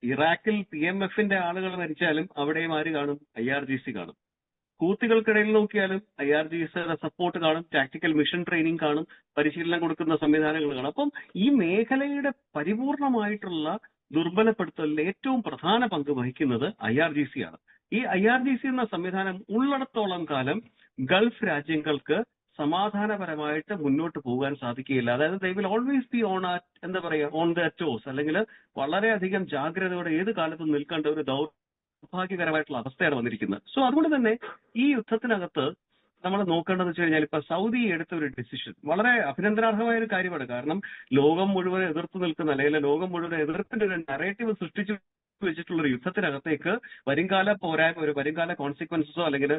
ഇറാഖിൽ PMFന്റെ ആളുകൾ മരിച്ചാലും അവിടെയും ആര് കാണും? IRGC കാണും. ഹൂത്തികൾക്കിടയിൽ നോക്കിയാലും IRGCയുടെ സപ്പോർട്ട് കാണും, ടാക്ടിക്കൽ മിഷൻ ട്രെയിനിങ് കാണും, പരിശീലനം കൊടുക്കുന്ന സംവിധാനങ്ങൾ കാണും. അപ്പം ഈ മേഖലയുടെ പരിപൂർണമായിട്ടുള്ള ദുർബലപ്പെടുത്തലിൽ ഏറ്റവും പ്രധാന പങ്ക് വഹിക്കുന്നത് IRGC ആണ്. ഈ IRGC എന്ന സംവിധാനം ഉള്ളിടത്തോളം കാലം ഗൾഫ് രാജ്യങ്ങൾക്ക് സമാധാനപരമായിട്ട് മുന്നോട്ട് പോകാൻ സാധിക്കുകയില്ല. അതായത് they will always be on the toss, അല്ലെങ്കിൽ വളരെയധികം ജാഗ്രതയോടെ ഏത് കാലത്തും നിൽക്കേണ്ട ഒരു ദൗർഭാഗ്യകരമായിട്ടുള്ള അവസ്ഥയാണ് വന്നിരിക്കുന്നത്. സോ അതുകൊണ്ട് തന്നെ ഈ യുദ്ധത്തിനകത്ത് നമ്മൾ നോക്കേണ്ടത് വെച്ച് കഴിഞ്ഞാൽ ഇപ്പൊ സൗദി എടുത്ത ഒരു ഡിസിഷൻ വളരെ അഭിനന്ദനാർഹമായ ഒരു കാര്യമാണ്. കാരണം ലോകം മുഴുവൻ എതിർത്ത് നിൽക്കുന്ന, അല്ലെങ്കിൽ ലോകം മുഴുവൻ എതിർപ്പിന്റെ ഒരു നറേറ്റീവ് സൃഷ്ടിച്ചു വെച്ചിട്ടുള്ള ഒരു യുദ്ധത്തിനകത്തേക്ക് വരുംകാല കോൺസിക്വൻസസോ അല്ലെങ്കിൽ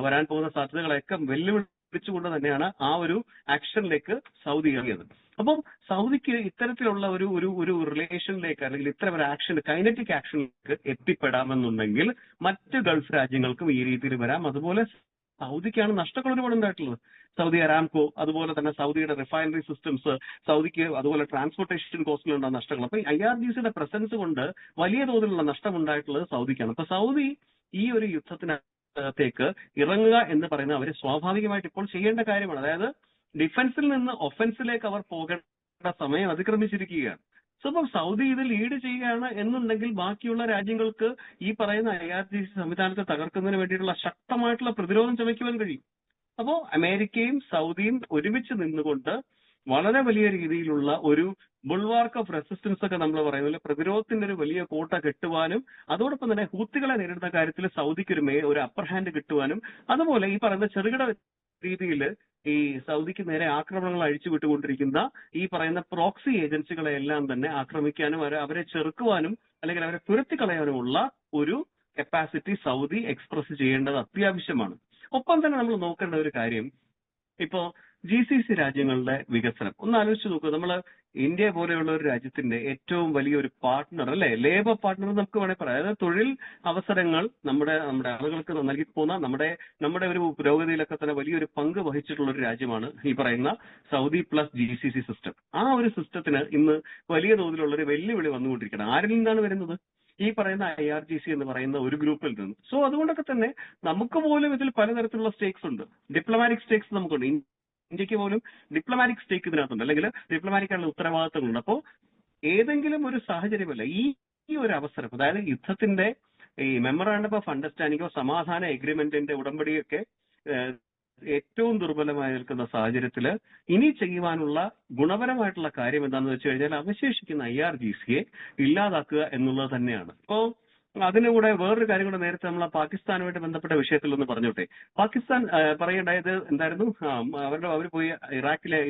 വരാൻ പോകുന്ന സാധ്യതകളൊക്കെ വെല്ലുവിളിച്ചുകൊണ്ട് തന്നെയാണ് ആ ഒരു ആക്ഷനിലേക്ക് സൗദി ഇറങ്ങിയത്. അപ്പം സൗദിക്ക് ഇത്തരത്തിലുള്ള ഒരു റിലേഷനിലേക്ക് അല്ലെങ്കിൽ ഇത്തരം ഒരു ആക്ഷൻ, കൈനറ്റിക് ആക്ഷനിലേക്ക് എത്തിപ്പെടാമെന്നുണ്ടെങ്കിൽ മറ്റ് ഗൾഫ് രാജ്യങ്ങൾക്കും ഈ രീതിയിൽ വരാം. അതുപോലെ സൗദിക്കാണ് നഷ്ടങ്ങൾ ഒരുപാട് ഉണ്ടായിട്ടുള്ളത്. സൗദി അരാംകോ, അതുപോലെ തന്നെ സൗദിയുടെ റിഫൈനറി സിസ്റ്റംസ്, സൗദിക്ക് അതുപോലെ ട്രാൻസ്പോർട്ടേഷൻ കോസ്റ്റിലുണ്ടാകുന്ന നഷ്ടങ്ങൾ. അപ്പൊ IRGCയുടെ പ്രസൻസ് കൊണ്ട് വലിയ തോതിലുള്ള നഷ്ടം ഉണ്ടായിട്ടുള്ളത് സൗദിക്കാണ്. അപ്പൊ സൗദി ഈ ഒരു യുദ്ധത്തിനകത്തേക്ക് ഇറങ്ങുക എന്ന് പറയുന്നത് അവർ സ്വാഭാവികമായിട്ട് ഇപ്പോൾ ചെയ്യേണ്ട കാര്യമാണ്. അതായത് ഡിഫൻസിൽ നിന്ന് ഒഫൻസിലേക്ക് അവർ പോകേണ്ട സമയം അതിക്രമിച്ചിരിക്കുകയാണ്. സോ ഇപ്പം സൗദി ഇത് ലീഡ് ചെയ്യുകയാണ് എന്നുണ്ടെങ്കിൽ ബാക്കിയുള്ള രാജ്യങ്ങൾക്ക് ഈ പറയുന്ന IRGC സംവിധാനത്തെ തകർക്കുന്നതിന് വേണ്ടിയിട്ടുള്ള ശക്തമായിട്ടുള്ള പ്രതിരോധം ചമയ്ക്കുവാൻ കഴിയും. അപ്പോൾ അമേരിക്കയും സൗദിയും ഒരുമിച്ച് നിന്നുകൊണ്ട് വളരെ വലിയ രീതിയിലുള്ള ഒരു ബുൾവാർക്ക് ഓഫ് റെസിസ്റ്റൻസ് ഒക്കെ നമ്മൾ പറയുന്നത് പ്രതിരോധത്തിന്റെ ഒരു വലിയ കോട്ട കെട്ടുവാനും, അതോടൊപ്പം തന്നെ ഹൂത്തികളെ നേരിടുന്ന കാര്യത്തിൽ സൗദിക്ക് ഒരു അപ്പർ ഹാൻഡ് കിട്ടുവാനും, അതുപോലെ ഈ പറയുന്ന ചെറുകിട രീതിയിൽ ഈ സൗദിക്ക് നേരെ ആക്രമണങ്ങൾ അഴിച്ചുവിട്ടുകൊണ്ടിരിക്കുന്ന ഈ പറയുന്ന പ്രോക്സി ഏജൻസികളെ എല്ലാം തന്നെ ആക്രമിക്കാനും അവരെ ചെറുക്കുവാനും അല്ലെങ്കിൽ അവരെ തുരത്തിക്കളയാനുമുള്ള ഒരു കപ്പാസിറ്റി സൗദി എക്സ്പ്രസ് ചെയ്യേണ്ടത് അത്യാവശ്യമാണ്. ഒപ്പം തന്നെ നമ്മൾ നോക്കേണ്ട ഒരു കാര്യം, ഇപ്പോ GCC രാജ്യങ്ങളുടെ വികസനം ഒന്ന് ആലോചിച്ച് നോക്കുക. നമ്മൾ ഇന്ത്യ പോലെയുള്ള ഒരു രാജ്യത്തിന്റെ ഏറ്റവും വലിയൊരു പാർട്ട്ണർ അല്ലെ, ലേബർ പാർട്ട്ണർ നമുക്ക് വേണമെങ്കിൽ പറയാം. അതായത് തൊഴിൽ അവസരങ്ങൾ നമ്മുടെ ആളുകൾക്ക് നൽകി പോകുന്ന നമ്മുടെ ഒരു പുരോഗതിയിലൊക്കെ തന്നെ വലിയൊരു പങ്ക് വഹിച്ചിട്ടുള്ള ഒരു രാജ്യമാണ് ഈ പറയുന്ന സൗദി പ്ലസ് GCC സിസ്റ്റം. ആ ഒരു സിസ്റ്റത്തിന് ഇന്ന് വലിയ തോതിലുള്ള ഒരു വെല്ലുവിളി വന്നുകൊണ്ടിരിക്കുകയാണ്. ആരിൽ നിന്നാണ് വരുന്നത്? ഈ പറയുന്ന IRGC എന്ന് പറയുന്ന ഒരു ഗ്രൂപ്പിൽ നിന്ന്. സോ അതുകൊണ്ടൊക്കെ തന്നെ നമുക്ക് പോലും ഇതിൽ പലതരത്തിലുള്ള സ്റ്റേക്സ് ഉണ്ട്. ഡിപ്ലോമാറ്റിക് സ്റ്റേക്സ് നമുക്കുണ്ട്. ഇന്ത്യക്ക് പോലും ഡിപ്ലോമാറ്റിക് സ്റ്റേക്ക് ഇതിനകത്തുണ്ട്, അല്ലെങ്കിൽ ഡിപ്ലോമാറ്റിക് ആയിട്ടുള്ള ഉത്തരവാദിത്തങ്ങളുണ്ട്. അപ്പോൾ ഏതെങ്കിലും ഒരു സാഹചര്യമല്ല ഈ ഒരു അവസരം, അതായത് യുദ്ധത്തിന്റെ ഈ മെമ്മറാണ്ടം ഓഫ് അണ്ടർസ്റ്റാൻഡിങ്ങോ സമാധാന എഗ്രിമെന്റിന്റെ ഉടമ്പടിയൊക്കെ ഏറ്റവും ദുർബലമായി നിൽക്കുന്ന സാഹചര്യത്തിൽ ഇനി ചെയ്യുവാനുള്ള ഗുണപരമായിട്ടുള്ള കാര്യം എന്താണെന്ന് വെച്ച് കഴിഞ്ഞാൽ അവശേഷിക്കുന്ന IRGCയെ ഇല്ലാതാക്കുക എന്നുള്ളത് തന്നെയാണ്. ഇപ്പോ അതിനുകൂടെ വേറൊരു കാര്യം കൂടെ നേരത്തെ നമ്മൾ പാകിസ്ഥാനുമായിട്ട് ബന്ധപ്പെട്ട വിഷയത്തിൽ ഒന്ന് പറഞ്ഞോട്ടെ. പാകിസ്ഥാൻ പറയേണ്ടായത് എന്തായിരുന്നു? അവർ പോയി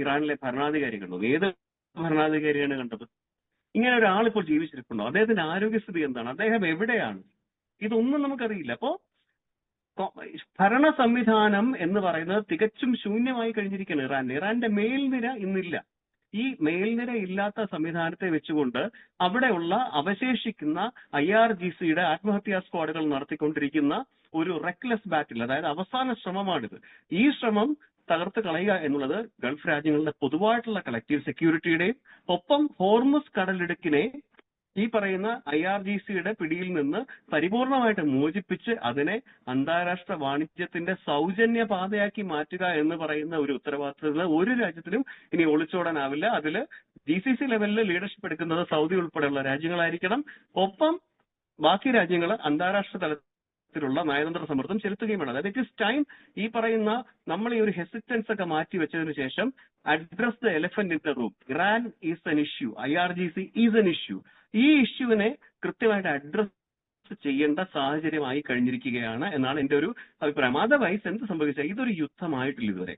ഇറാനിലെ ഭരണാധികാരി കണ്ടു. ഏത് ഭരണാധികാരിയാണ് കണ്ടത്? ഇങ്ങനെ ഒരാൾ ഇപ്പോൾ ജീവിച്ചിരിപ്പുണ്ടോ? അദ്ദേഹത്തിന്റെ ആരോഗ്യസ്ഥിതി എന്താണ്? അദ്ദേഹം എവിടെയാണ്? ഇതൊന്നും നമുക്കറിയില്ല. അപ്പോ ഭരണ സംവിധാനം എന്ന് പറയുന്നത് തികച്ചും ശൂന്യമായി കഴിഞ്ഞിരിക്കുകയാണ് ഇറാന്റെ മേൽനിര ഇന്നില്ല. ഈ മേൽനിര ഇല്ലാത്ത സംവിധാനത്തെ വെച്ചുകൊണ്ട് അവിടെയുള്ള അവശേഷിക്കുന്ന IRGCയുടെ ആത്മഹത്യാ സ്ക്വാഡുകൾ നടത്തിക്കൊണ്ടിരിക്കുന്ന ഒരു റെക്ലെസ് ബാറ്റിൽ, അതായത് അവസാന ശ്രമമാണിത്. ഈ ശ്രമം തകർത്ത് കളയുക എന്നുള്ളത് ഗൾഫ് രാജ്യങ്ങളുടെ പൊതുവായിട്ടുള്ള കളക്റ്റീവ് സെക്യൂരിറ്റിയുടെയും ഒപ്പം ഹോർമുസ് കടലിടുക്കിനെ ഈ പറയുന്ന IRGCയുടെ പിടിയിൽ നിന്ന് പരിപൂർണമായിട്ട് മോചിപ്പിച്ച് അതിനെ അന്താരാഷ്ട്ര വാണിജ്യത്തിന്റെ സൗജന്യ പാതയാക്കി മാറ്റുക എന്ന് പറയുന്ന ഒരു ഉത്തരവാദിത്തത്തിൽ ഒരു രാജ്യത്തിനും ഇനി ഒളിച്ചോടാനാവില്ല. അതിൽ GCC ലെവലിൽ ലീഡർഷിപ്പ് എടുക്കുന്നത് സൗദി ഉൾപ്പെടെയുള്ള രാജ്യങ്ങളായിരിക്കണം. ഒപ്പം ബാക്കി രാജ്യങ്ങൾ അന്താരാഷ്ട്ര തലത്തിലുള്ള നയതന്ത്ര സമ്മർദ്ദം ചെലുത്തുകയും വേണം. അതായത് ഇറ്റ് ഇസ് ടൈം ഈ പറയുന്ന നമ്മൾ ഈ ഒരു ഹെസിറ്റൻസ് ഒക്കെ മാറ്റി വെച്ചതിന് ശേഷം address the elephant in the room. Iran is an issue, IRGC is an issue. ഈ ഇഷ്യൂവിനെ കൃത്യമായിട്ട് അഡ്രസ് ചെയ്യേണ്ട സാഹചര്യമായി കഴിഞ്ഞിരിക്കുകയാണ് എന്നാണ് എന്റെ ഒരു അഭിപ്രായം. അതർവൈസ് എന്ത് സംഭവിച്ചാൽ ഇതൊരു യുദ്ധമായിട്ടില്ല ഇതുവരെ.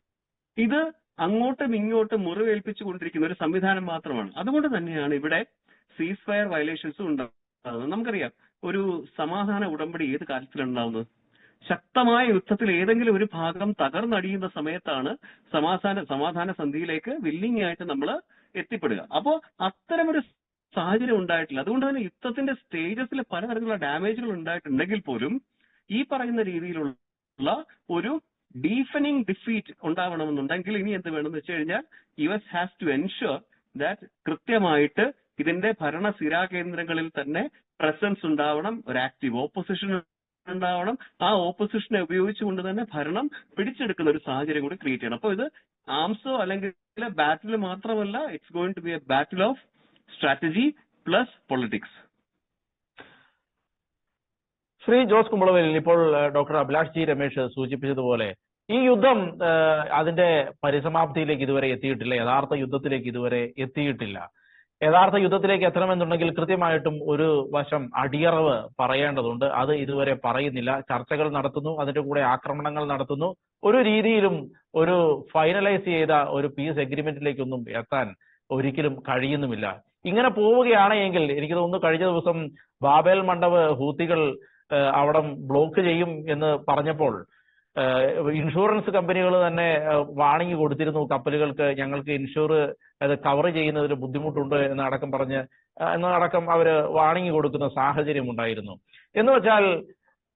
ഇത് അങ്ങോട്ടും ഇങ്ങോട്ടും മുറിവേൽപ്പിച്ചു കൊണ്ടിരിക്കുന്ന ഒരു സംവിധാനം മാത്രമാണ്. അതുകൊണ്ട് തന്നെയാണ് ഇവിടെ സീസ് ഫയർ വയലേഷൻസും ഉണ്ടാകുന്നത്. നമുക്കറിയാം, ഒരു സമാധാന ഉടമ്പടി ഏത് കാലത്തിലുണ്ടാവുന്നത്? ശക്തമായ യുദ്ധത്തിൽ ഏതെങ്കിലും ഒരു ഭാഗം തകർന്നടിയുന്ന സമയത്താണ് സമാധാന സന്ധിയിലേക്ക് വില്ലിംഗ് ആയിട്ട് നമ്മൾ എത്തിപ്പെടുക. അപ്പോൾ അത്തരമൊരു സാഹചര്യം ഉണ്ടായിട്ടില്ല. അതുകൊണ്ട് തന്നെ യുദ്ധത്തിന്റെ സ്റ്റേജസിൽ പലതരത്തിലുള്ള ഡാമേജുകൾ ഉണ്ടായിട്ടുണ്ടെങ്കിൽ പോലും ഈ പറയുന്ന രീതിയിലുള്ള ഒരു ഡീഫനിങ് ഡിഫീറ്റ് ഉണ്ടാവണമെന്നുണ്ടെങ്കിൽ ഇനി എന്ത് വേണമെന്ന് വെച്ച് കഴിഞ്ഞാൽ US has to ensure that കൃത്യമായിട്ട് ഇതിന്റെ ഭരണ സ്ഥിരാകേന്ദ്രങ്ങളിൽ തന്നെ പ്രസൻസ് ഉണ്ടാവണം, ഒരു ആക്റ്റീവ് ഓപ്പോസിഷൻ ഉണ്ടാവണം. ആ ഓപ്പോസിഷനെ ഉപയോഗിച്ചുകൊണ്ട് തന്നെ ഭരണം പിടിച്ചെടുക്കുന്ന ഒരു സാഹചര്യം കൂടി ക്രിയേറ്റ് ചെയ്യണം. അപ്പോൾ ഇത് ആംസോ അല്ലെങ്കിൽ ബാറ്റിൽ മാത്രമല്ല, it's going to be a battle of strategy plus politics. Shri Jose Kumbalavelil, ഇപ്പോൾ ഡോക്ടർ അഭിലാഷ് ജി രമേശ് സൂചിപ്പിച്ചതുപോലെ ഈ യുദ്ധം അതിന്റെ പരിസമാപ്തിയിലേക്ക് ഇതുവരെ എത്തിയിട്ടില്ല. യഥാർത്ഥ യുദ്ധത്തിലേക്ക് ഇതുവരെ എത്തിയിട്ടില്ല. യഥാർത്ഥ യുദ്ധത്തിലേക്ക് എത്തണമെന്നുണ്ടെങ്കിൽ കൃത്യമായിട്ടും ഒരു വശം അടിയറവ് പറയേണ്ടതുണ്ട്. അത് ഇതുവരെ പറയുന്നില്ല. ചർച്ചകൾ നടത്തുന്നു, അതിന്റെ കൂടെ ആക്രമണങ്ങൾ നടത്തുന്നു. ഒരു രീതിയിലും ഒരു ഫൈനലൈസ് ചെയ്ത ഒരു പീസ് എഗ്രിമെന്റിലേക്കൊന്നും എത്താൻ ഒരിക്കലും കഴിയുന്നുമില്ല. ഇങ്ങനെ പോവുകയാണെങ്കിൽ എനിക്ക് തോന്നുന്നു കഴിഞ്ഞ ദിവസം ബാബേൽ മണ്ഡപ് ഹൂത്തികൾ അവിടം ബ്ലോക്ക് ചെയ്യും എന്ന് പറഞ്ഞപ്പോൾ ഇൻഷുറൻസ് കമ്പനികൾ തന്നെ വാണിംഗ് കൊടുത്തിരുന്നു, കപ്പലുകൾക്ക് ഞങ്ങൾക്ക് ഇൻഷുർ അത് കവർ ചെയ്യുന്നതിന് ബുദ്ധിമുട്ടുണ്ട് എന്നടക്കം അവര് വാണിംഗ് കൊടുക്കുന്ന സാഹചര്യം ഉണ്ടായിരുന്നു. എന്ന് വെച്ചാൽ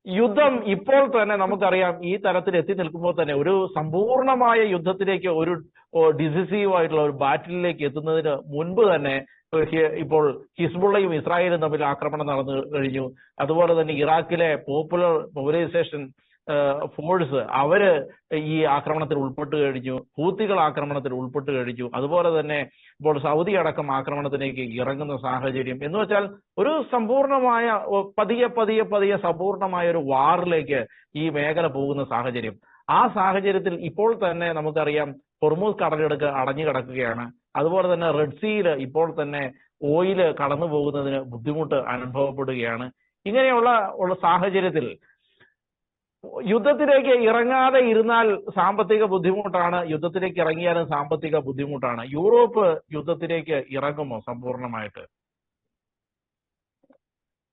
യുദ്ധം ഇപ്പോൾ തന്നെ നമുക്കറിയാം ഈ തരത്തിൽ എത്തി നിൽക്കുമ്പോൾ തന്നെ ഒരു സമ്പൂർണമായ യുദ്ധത്തിലേക്ക്, ഒരു ഡിസിസീവ് ആയിട്ടുള്ള ഒരു ബാറ്റിലേക്ക് എത്തുന്നതിന് മുൻപ് തന്നെ ഇപ്പോൾ ഹിസ്ബുള്ളയും ഇസ്രായേലും തമ്മിൽ ആക്രമണം നടന്നു കഴിഞ്ഞു. അതുപോലെ തന്നെ ഇറാഖിലെ പോപ്പുലർ മൊബിലൈസേഷൻ ഫോഴ്സ് അവര് ഈ ആക്രമണത്തിൽ ഉൾപ്പെട്ട് കഴിഞ്ഞു, ഹൂത്തികൾ ആക്രമണത്തിൽ ഉൾപ്പെട്ട് കഴിഞ്ഞു. അതുപോലെ തന്നെ ഇപ്പോൾ സൗദി അടക്കം ആക്രമണത്തിലേക്ക് ഇറങ്ങുന്ന സാഹചര്യം. എന്ന് വെച്ചാൽ ഒരു സമ്പൂർണമായ പതിയെ സമ്പൂർണമായ ഒരു വാറിലേക്ക് ഈ മേഖല പോകുന്ന സാഹചര്യം. ആ സാഹചര്യത്തിൽ ഇപ്പോൾ തന്നെ നമുക്കറിയാം ഹോർമൂസ് കടലിടുക്ക് അടഞ്ഞു കിടക്കുകയാണ്. അതുപോലെ തന്നെ റെഡ് സീയിൽ ഇപ്പോൾ തന്നെ ഓയില് കടന്നു പോകുന്നതിന് ബുദ്ധിമുട്ട് അനുഭവപ്പെടുകയാണ്. ഇങ്ങനെയുള്ള സാഹചര്യത്തിൽ യുദ്ധത്തിലേക്ക് ഇറങ്ങാതെ ഇരുന്നാൽ സാമ്പത്തിക ബുദ്ധിമുട്ടാണ്, യുദ്ധത്തിലേക്ക് ഇറങ്ങിയാലും സാമ്പത്തിക ബുദ്ധിമുട്ടാണ്. യൂറോപ്പ് യുദ്ധത്തിലേക്ക് ഇറങ്ങുമോ സമ്പൂർണമായിട്ട്?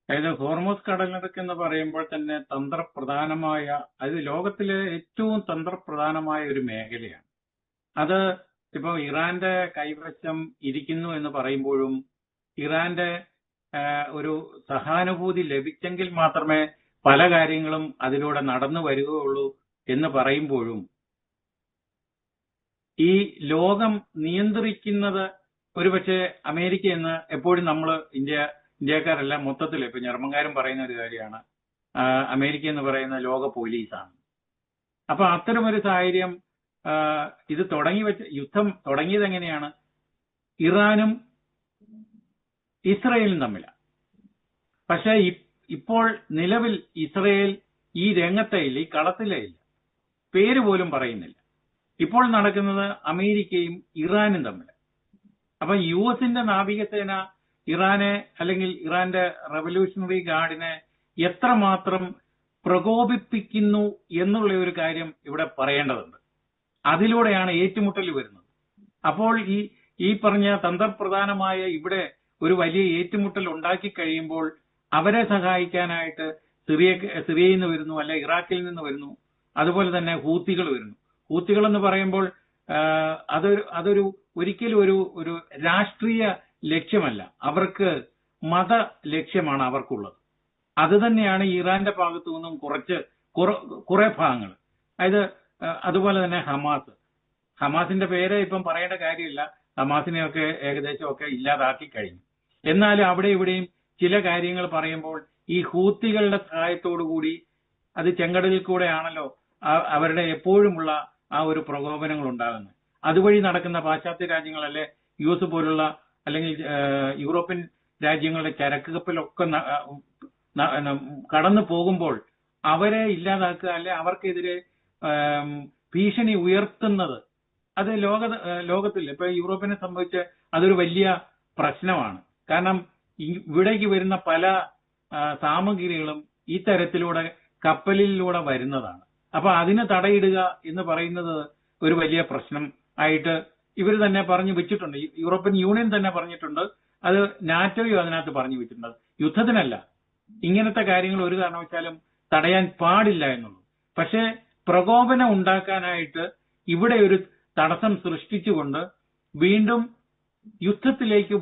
അതായത് ഹോർമൂസ് കടലിടുക്ക് എന്ന് പറയുമ്പോൾ തന്നെ തന്ത്രപ്രധാനമായ, അത് ലോകത്തിലെ ഏറ്റവും തന്ത്രപ്രധാനമായ ഒരു മേഖലയാണ്. അത് ഇപ്പൊ ഇറാന്റെ കൈവശം ഇരിക്കുന്നു എന്ന് പറയുമ്പോഴും ഇറാന്റെ ഒരു സഹാനുഭൂതി ലഭിച്ചെങ്കിൽ മാത്രമേ പല കാര്യങ്ങളും അതിലൂടെ നടന്നു വരികയുള്ളൂ എന്ന് പറയുമ്പോഴും ഈ ലോകം നിയന്ത്രിക്കുന്നത് ഒരുപക്ഷെ അമേരിക്ക എന്ന് എപ്പോഴും നമ്മൾ ഇന്ത്യക്കാരെല്ലാം മൊത്തത്തിൽ ഇപ്പൊ ജർമ്മൻകാരും പറയുന്ന ഒരു കാര്യമാണ്, അമേരിക്ക എന്ന് പറയുന്ന ലോക പോലീസാണ്. അപ്പൊ അത്തരമൊരു സാഹചര്യം ഇത് യുദ്ധം തുടങ്ങിയത് എങ്ങനെയാണ്? ഇറാനും ഇസ്രയേലും തമ്മിലാണ്. പക്ഷെ ഇപ്പോൾ നിലവിൽ ഇസ്രയേൽ ഈ രംഗത്തെ ഇല്ല, ഈ കളത്തിലേ ഇല്ല, പേര് പോലും പറയുന്നില്ല. ഇപ്പോൾ നടക്കുന്നത് അമേരിക്കയും ഇറാനും തമ്മിൽ. അപ്പൊ യുഎസിന്റെ നാവികസേന ഇറാനെ അല്ലെങ്കിൽ ഇറാന്റെ റവല്യൂഷണറി ഗാർഡിനെ എത്രമാത്രം പ്രകോപിപ്പിക്കുന്നു എന്നുള്ള ഒരു കാര്യം ഇവിടെ പറയേണ്ടതുണ്ട്. അതിലൂടെയാണ് ഏറ്റുമുട്ടൽ വരുന്നത്. അപ്പോൾ ഈ പറഞ്ഞ തന്ത്രപ്രധാനമായ ഇവിടെ ഒരു വലിയ ഏറ്റുമുട്ടൽ ഉണ്ടാക്കി കഴിയുമ്പോൾ അവരെ സഹായിക്കാനായിട്ട് സിറിയയിൽ നിന്ന് വരുന്നു, അല്ലെ ഇറാഖിൽ നിന്ന് വരുന്നു, അതുപോലെ തന്നെ ഹൂത്തികൾ വരുന്നു. ഹൂത്തികൾ എന്ന് പറയുമ്പോൾ അതൊരു ഒരിക്കലും ഒരു രാഷ്ട്രീയ ലക്ഷ്യമല്ല, അവർക്ക് മത ലക്ഷ്യമാണ് അവർക്കുള്ളത്. അത് തന്നെയാണ് ഇറാന്റെ ഭാഗത്തു നിന്നും കുറെ ഭാഗങ്ങൾ. അതായത് അതുപോലെ തന്നെ ഹമാസിന്റെ പേര് ഇപ്പം പറയേണ്ട കാര്യമില്ല, ഹമാസിനെയൊക്കെ ഏകദേശമൊക്കെ ഇല്ലാതാക്കി കഴിഞ്ഞു. എന്നാലും അവിടെ ഇവിടെയും ചില കാര്യങ്ങൾ പറയുമ്പോൾ ഈ ഹൂത്തികളുടെ സഹായത്തോടു കൂടി, അത് ചെങ്കടലിൽ കൂടെയാണല്ലോ അവരുടെ എപ്പോഴുമുള്ള ആ ഒരു പ്രകോപനങ്ങൾ ഉണ്ടാകുന്നത്. അതുവഴി നടക്കുന്ന പാശ്ചാത്യ രാജ്യങ്ങളല്ലേ യുഎസ് പോലുള്ള അല്ലെങ്കിൽ യൂറോപ്യൻ രാജ്യങ്ങളുടെ ചരക്ക് കപ്പലൊക്കെ കടന്നു പോകുമ്പോൾ അവരെ ഇല്ലാതാക്കുക, അല്ലെ അവർക്കെതിരെ ഭീഷണി ഉയർത്തുന്നത്, അത് ലോകത്തിൽ ഇപ്പൊ യൂറോപ്പിനെ സംബന്ധിച്ച് അതൊരു വലിയ പ്രശ്നമാണ്. കാരണം ഇവിടേക്ക് വരുന്ന പല സാമഗ്രികളും ഈ തരത്തിലൂടെ കപ്പലിലൂടെ വരുന്നതാണ്. അപ്പൊ അതിന് തടയിടുക എന്ന് പറയുന്നത് ഒരു വലിയ പ്രശ്നം ആയിട്ട് ഇവർ തന്നെ പറഞ്ഞു വെച്ചിട്ടുണ്ട്. യൂറോപ്യൻ യൂണിയൻ തന്നെ പറഞ്ഞിട്ടുണ്ട്, അത് നാറ്റോയും അതിനകത്ത് പറഞ്ഞു വെച്ചിട്ടുണ്ട്. യുദ്ധത്തിനല്ല, ഇങ്ങനത്തെ കാര്യങ്ങൾ ഒരു കാരണവശാലും തടയാൻ പാടില്ല എന്നുള്ളത്. പക്ഷേ പ്രകോപനം ഉണ്ടാക്കാനായിട്ട് ഇവിടെ ഒരു തടസ്സം സൃഷ്ടിച്ചുകൊണ്ട് വീണ്ടും യുദ്ധത്തിലേക്ക്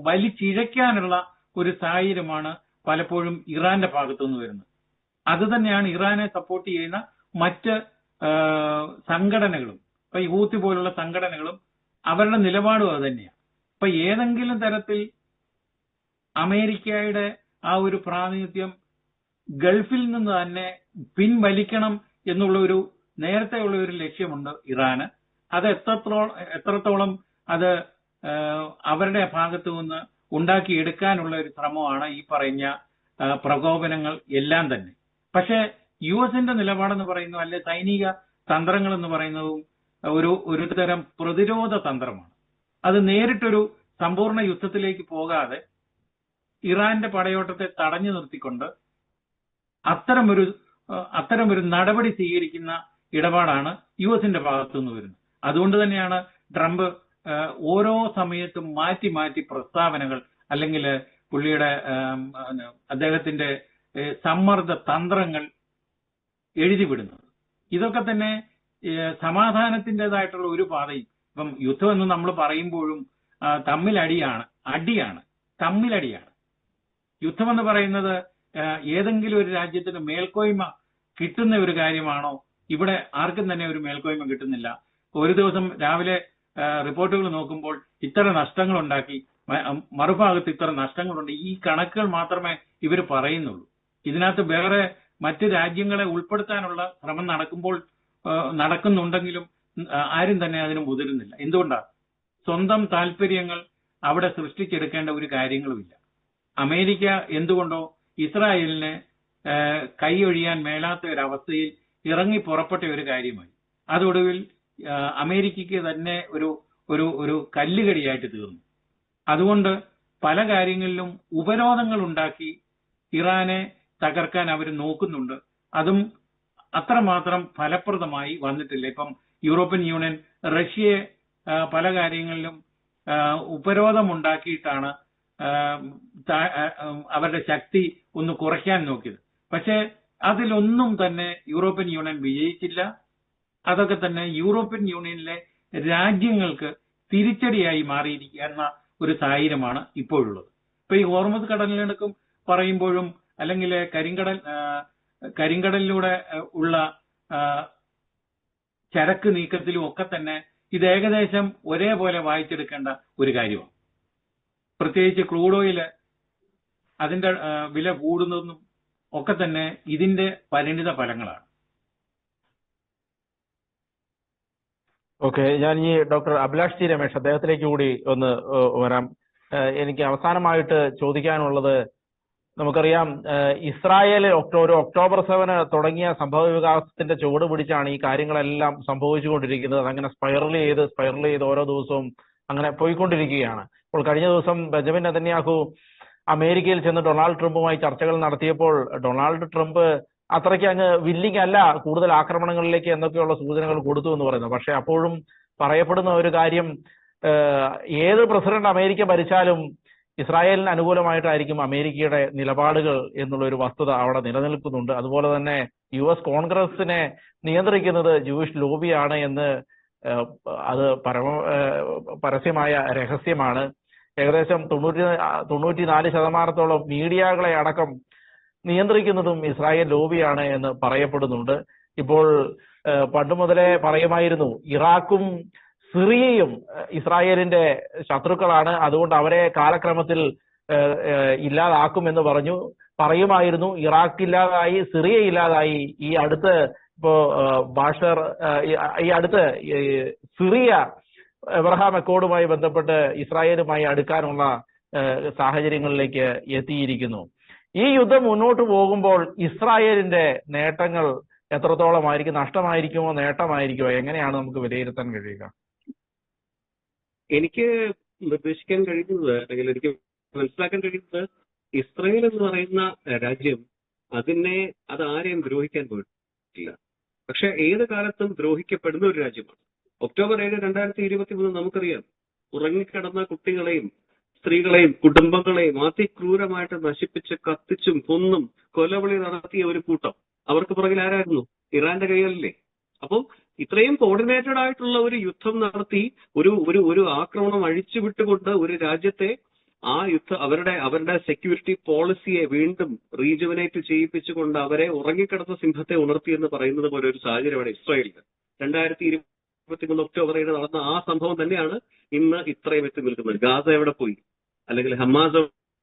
വലിച്ചിഴയ്ക്കാനുള്ള ഒരു സാഹചര്യമാണ് പലപ്പോഴും ഇറാന്റെ ഭാഗത്തുനിന്ന് വരുന്നത്. അത് തന്നെയാണ് ഇറാനെ സപ്പോർട്ട് ചെയ്യുന്ന മറ്റ് സംഘടനകളും, ഇപ്പൊ ഹൂത്തി പോലുള്ള സംഘടനകളും അവരുടെ നിലപാടും അത് തന്നെയാണ്. ഇപ്പൊ ഏതെങ്കിലും തരത്തിൽ അമേരിക്കയുടെ ആ ഒരു പ്രാതിനിധ്യം ഗൾഫിൽ നിന്ന് തന്നെ പിൻവലിക്കണം എന്നുള്ള ഒരു നേരത്തെയുള്ള ഒരു ലക്ഷ്യമുണ്ട് ഇറാന്. അത് എത്രത്തോളം അത് അവരുടെ ഭാഗത്തു നിന്ന് ഉണ്ടാക്കിയെടുക്കാനുള്ള ഒരു ശ്രമമാണ് ഈ പറഞ്ഞ പ്രകോപനങ്ങൾ എല്ലാം തന്നെ. പക്ഷെ യുഎസിന്റെ നിലപാടെന്ന് പറയുന്നത്, അല്ലെ സൈനിക തന്ത്രങ്ങൾ എന്ന് പറയുന്നതും ഒരു തരം പ്രതിരോധ തന്ത്രമാണ്. അത് നേരിട്ടൊരു സമ്പൂർണ്ണ യുദ്ധത്തിലേക്ക് പോകാതെ ഇറാന്റെ പടയോട്ടത്തെ തടഞ്ഞു നിർത്തിക്കൊണ്ട് അത്തരമൊരു നടപടി സ്വീകരിക്കുന്ന ഇടപാടാണ് യുഎസിന്റെ ഭാഗത്തുനിന്ന് വരുന്നത്. അതുകൊണ്ട് തന്നെയാണ് ട്രംപ് ഓരോ സമയത്തും മാറ്റി മാറ്റി പ്രസ്താവനകൾ അല്ലെങ്കിൽ പുള്ളിയുടെ അദ്ദേഹത്തിന്റെ സമ്മർദ്ദ തന്ത്രങ്ങൾ എഴുതിവിടുന്നത്. ഇതൊക്കെ തന്നെ സമാധാനത്തിൻ്റെതായിട്ടുള്ള ഒരു പാതയും. ഇപ്പം യുദ്ധം എന്ന് നമ്മൾ പറയുമ്പോഴും തമ്മിലടിയാണ്. യുദ്ധമെന്ന് പറയുന്നത് ഏതെങ്കിലും ഒരു രാജ്യത്തിന് മേൽക്കോയ്മ കിട്ടുന്ന ഒരു കാര്യമാണോ? ഇവിടെ ആർക്കും തന്നെ ഒരു മേൽക്കോയ്മ കിട്ടുന്നില്ല. ഒരു ദിവസം രാവിലെ റിപ്പോർട്ടുകൾ നോക്കുമ്പോൾ ഇത്ര നഷ്ടങ്ങൾ ഉണ്ടാക്കി, മറുഭാഗത്ത് ഇത്ര നഷ്ടങ്ങളുണ്ട്, ഈ കണക്കുകൾ മാത്രമേ ഇവർ പറയുന്നുള്ളൂ. ഇതിനകത്ത് വേറെ മറ്റ് രാജ്യങ്ങളെ ഉൾപ്പെടുത്താനുള്ള ശ്രമം നടക്കുന്നുണ്ടെങ്കിലും ആരും തന്നെ അതിന് മുതിരുന്നില്ല. എന്തുകൊണ്ടാണ്? സ്വന്തം താല്പര്യങ്ങൾ അവിടെ സൃഷ്ടിച്ചെടുക്കേണ്ട ഒരു കാര്യങ്ങളുമില്ല. അമേരിക്ക എന്തുകൊണ്ടോ ഇസ്രായേലിനെ കൈയൊഴിയാൻ മേലാത്ത ഒരവസ്ഥയിൽ ഇറങ്ങി പുറപ്പെട്ട ഒരു കാര്യമായി. അതൊടുവിൽ അമേരിക്കയ്ക്ക് തന്നെ ഒരു കല്ലുകടിയായിട്ട് തീർന്നു. അതുകൊണ്ട് പല കാര്യങ്ങളിലും ഉപരോധങ്ങൾ ഉണ്ടാക്കി ഇറാനെ തകർക്കാൻ അവർ നോക്കുന്നുണ്ട്. അതും അത്രമാത്രം ഫലപ്രദമായി വന്നിട്ടില്ല. ഇപ്പം യൂറോപ്യൻ യൂണിയൻ റഷ്യയെ പല കാര്യങ്ങളിലും ഉപരോധമുണ്ടാക്കിയിട്ടാണ് അവരുടെ ശക്തി ഒന്ന് കുറയ്ക്കാൻ നോക്കിയത്. പക്ഷെ അതിലൊന്നും തന്നെ യൂറോപ്യൻ യൂണിയൻ വിജയിച്ചില്ല. അതൊക്കെ തന്നെ യൂറോപ്യൻ യൂണിയനിലെ രാജ്യങ്ങൾക്ക് തിരിച്ചടിയായി മാറിയിരിക്കുന്ന ഒരു സാഹചര്യമാണ് ഇപ്പോഴുള്ളത്. ഇപ്പൊ ഈ ഹോർമുസ് കടലിനടുക്കും പറയുമ്പോഴും അല്ലെങ്കിൽ കരിങ്കടലിലൂടെ ഉള്ള ചരക്ക് നീക്കത്തിലും ഒക്കെ തന്നെ ഇത് ഏകദേശം ഒരേപോലെ വായിച്ചെടുക്കേണ്ട ഒരു കാര്യമാണ്. പ്രത്യേകിച്ച് ക്രൂഡ് ഓയിൽ അതിന്റെ വില കൂടുന്നതും ഒക്കെ തന്നെ ഇതിന്റെ പരിണിത ഫലങ്ങളാണ്. ഓക്കെ, ഞാൻ ഈ ഡോക്ടർ അഭിലാഷ് ടി രമേശ് അദ്ദേഹത്തിലേക്ക് കൂടി ഒന്ന് വരാം. എനിക്ക് അവസാനമായിട്ട് ചോദിക്കാനുള്ളത്, നമുക്കറിയാം ഇസ്രായേൽ ഒക്ടോബർ 7 തുടങ്ങിയ സംഭവ വികാസത്തിന്റെ ചുവട് പിടിച്ചാണ് ഈ കാര്യങ്ങളെല്ലാം സംഭവിച്ചുകൊണ്ടിരിക്കുന്നത്. അങ്ങനെ സ്പൈറൽ ചെയ്ത് ഓരോ ദിവസവും അങ്ങനെ പോയിക്കൊണ്ടിരിക്കുകയാണ്. അപ്പോൾ കഴിഞ്ഞ ദിവസം ബെഞ്ചമിൻ നെതന്യാഹു അമേരിക്കയിൽ ചെന്ന് ഡൊണാൾഡ് ട്രംപുമായി ചർച്ചകൾ നടത്തിയപ്പോൾ ഡൊണാൾഡ് ട്രംപ് അത്രയ്ക്ക് അങ്ങ് വില്ലിങ് അല്ല കൂടുതൽ ആക്രമണങ്ങളിലേക്ക് എന്നൊക്കെയുള്ള സൂചനകൾ കൊടുത്തു എന്ന് പറയുന്നത്. പക്ഷെ അപ്പോഴും പറയപ്പെടുന്ന ഒരു കാര്യം, ഏത് പ്രസിഡന്റ് അമേരിക്ക ഭരിച്ചാലും ഇസ്രായേലിന് അനുകൂലമായിട്ടായിരിക്കും അമേരിക്കയുടെ നിലപാടുകൾ എന്നുള്ള ഒരു വസ്തുത അവിടെ നിലനിൽക്കുന്നുണ്ട്. അതുപോലെ തന്നെ US കോൺഗ്രസിനെ നിയന്ത്രിക്കുന്നത് ജൂയിഷ് ലോബിയാണ് എന്ന് അത് പരസ്യമായ രഹസ്യമാണ്. ഏകദേശം 94% മീഡിയകളെ അടക്കം നിയന്ത്രിക്കുന്നതും ഇസ്രായേൽ ലോബിയാണ് എന്ന് പറയപ്പെടുന്നുണ്ട്. ഇപ്പോൾ പണ്ട് മുതലേ പറയുമായിരുന്നു ഇറാഖും സിറിയയും ഇസ്രായേലിന്റെ ശത്രുക്കളാണ്, അതുകൊണ്ട് അവരെ കാലക്രമത്തിൽ ഇല്ലാതാക്കുമെന്ന് പറയുമായിരുന്നു. ഇറാഖ് ഇല്ലാതായി, സിറിയ ഇല്ലാതായി. ഈ അടുത്ത് ഇപ്പോ സിറിയ എബ്രഹാം അക്കോർഡുമായി ബന്ധപ്പെട്ട് ഇസ്രായേലുമായി അടുക്കാനുള്ള സാഹചര്യങ്ങളിലേക്ക് എത്തിയിരിക്കുന്നു. ഈ യുദ്ധം മുന്നോട്ട് പോകുമ്പോൾ ഇസ്രായേലിന്റെ നേട്ടങ്ങൾ എത്രത്തോളമായിരിക്കും? നഷ്ടമായിരിക്കുമോ നേട്ടമായിരിക്കുമോ? എങ്ങനെയാണ് നമുക്ക് വിലയിരുത്താൻ കഴിയുക? എനിക്ക് നിർദ്ദേശിക്കാൻ കഴിയുന്നത്, അല്ലെങ്കിൽ എനിക്ക് മനസ്സിലാക്കാൻ കഴിയുന്നത്, ഇസ്രായേൽ എന്ന് പറയുന്ന രാജ്യം അത് ആരെയും ദ്രോഹിക്കാൻ പോയിട്ടില്ല. പക്ഷെ ഏത് കാലത്തും ദ്രോഹിക്കപ്പെടുന്ന ഒരു രാജ്യമാണ്. ഒക്ടോബർ 7, 2023 നമുക്കറിയാം. ഉറങ്ങിക്കിടന്ന കുട്ടികളെയും സ്ത്രീകളെയും കുടുംബങ്ങളെയും അതിക്രൂരമായിട്ട് നശിപ്പിച്ച് കത്തിച്ചും കൊന്നും കൊലവിളി നടത്തിയ ഒരു കൂട്ടം. അവർക്ക് പുറകിൽ ആരായിരുന്നു? ഇറാന്റെ കൈകളില്ലേ? അപ്പം ഇത്രയും കോർഡിനേറ്റഡ് ആയിട്ടുള്ള ഒരു യുദ്ധം നടത്തി ഒരു ആക്രമണം അഴിച്ചുവിട്ടുകൊണ്ട് ഒരു രാജ്യത്തെ അവരുടെ സെക്യൂരിറ്റി പോളിസിയെ വീണ്ടും റീജുവനേറ്റ് ചെയ്യിപ്പിച്ചുകൊണ്ട് അവരെ ഉറങ്ങിക്കിടന്ന സിംഹത്തെ ഉണർത്തി എന്ന് പറയുന്നത് പോലെ ഒരു സാഹചര്യമാണ് ഇസ്രായേലിൽ. 2023 ഒക്ടോബർ 7 നടന്ന ആ സംഭവം തന്നെയാണ് ഇന്ന് ഇത്രയും എത്തി നിൽക്കുന്നത്. ഗാസ എവിടെ പോയി? അല്ലെങ്കിൽ ഹമാസ്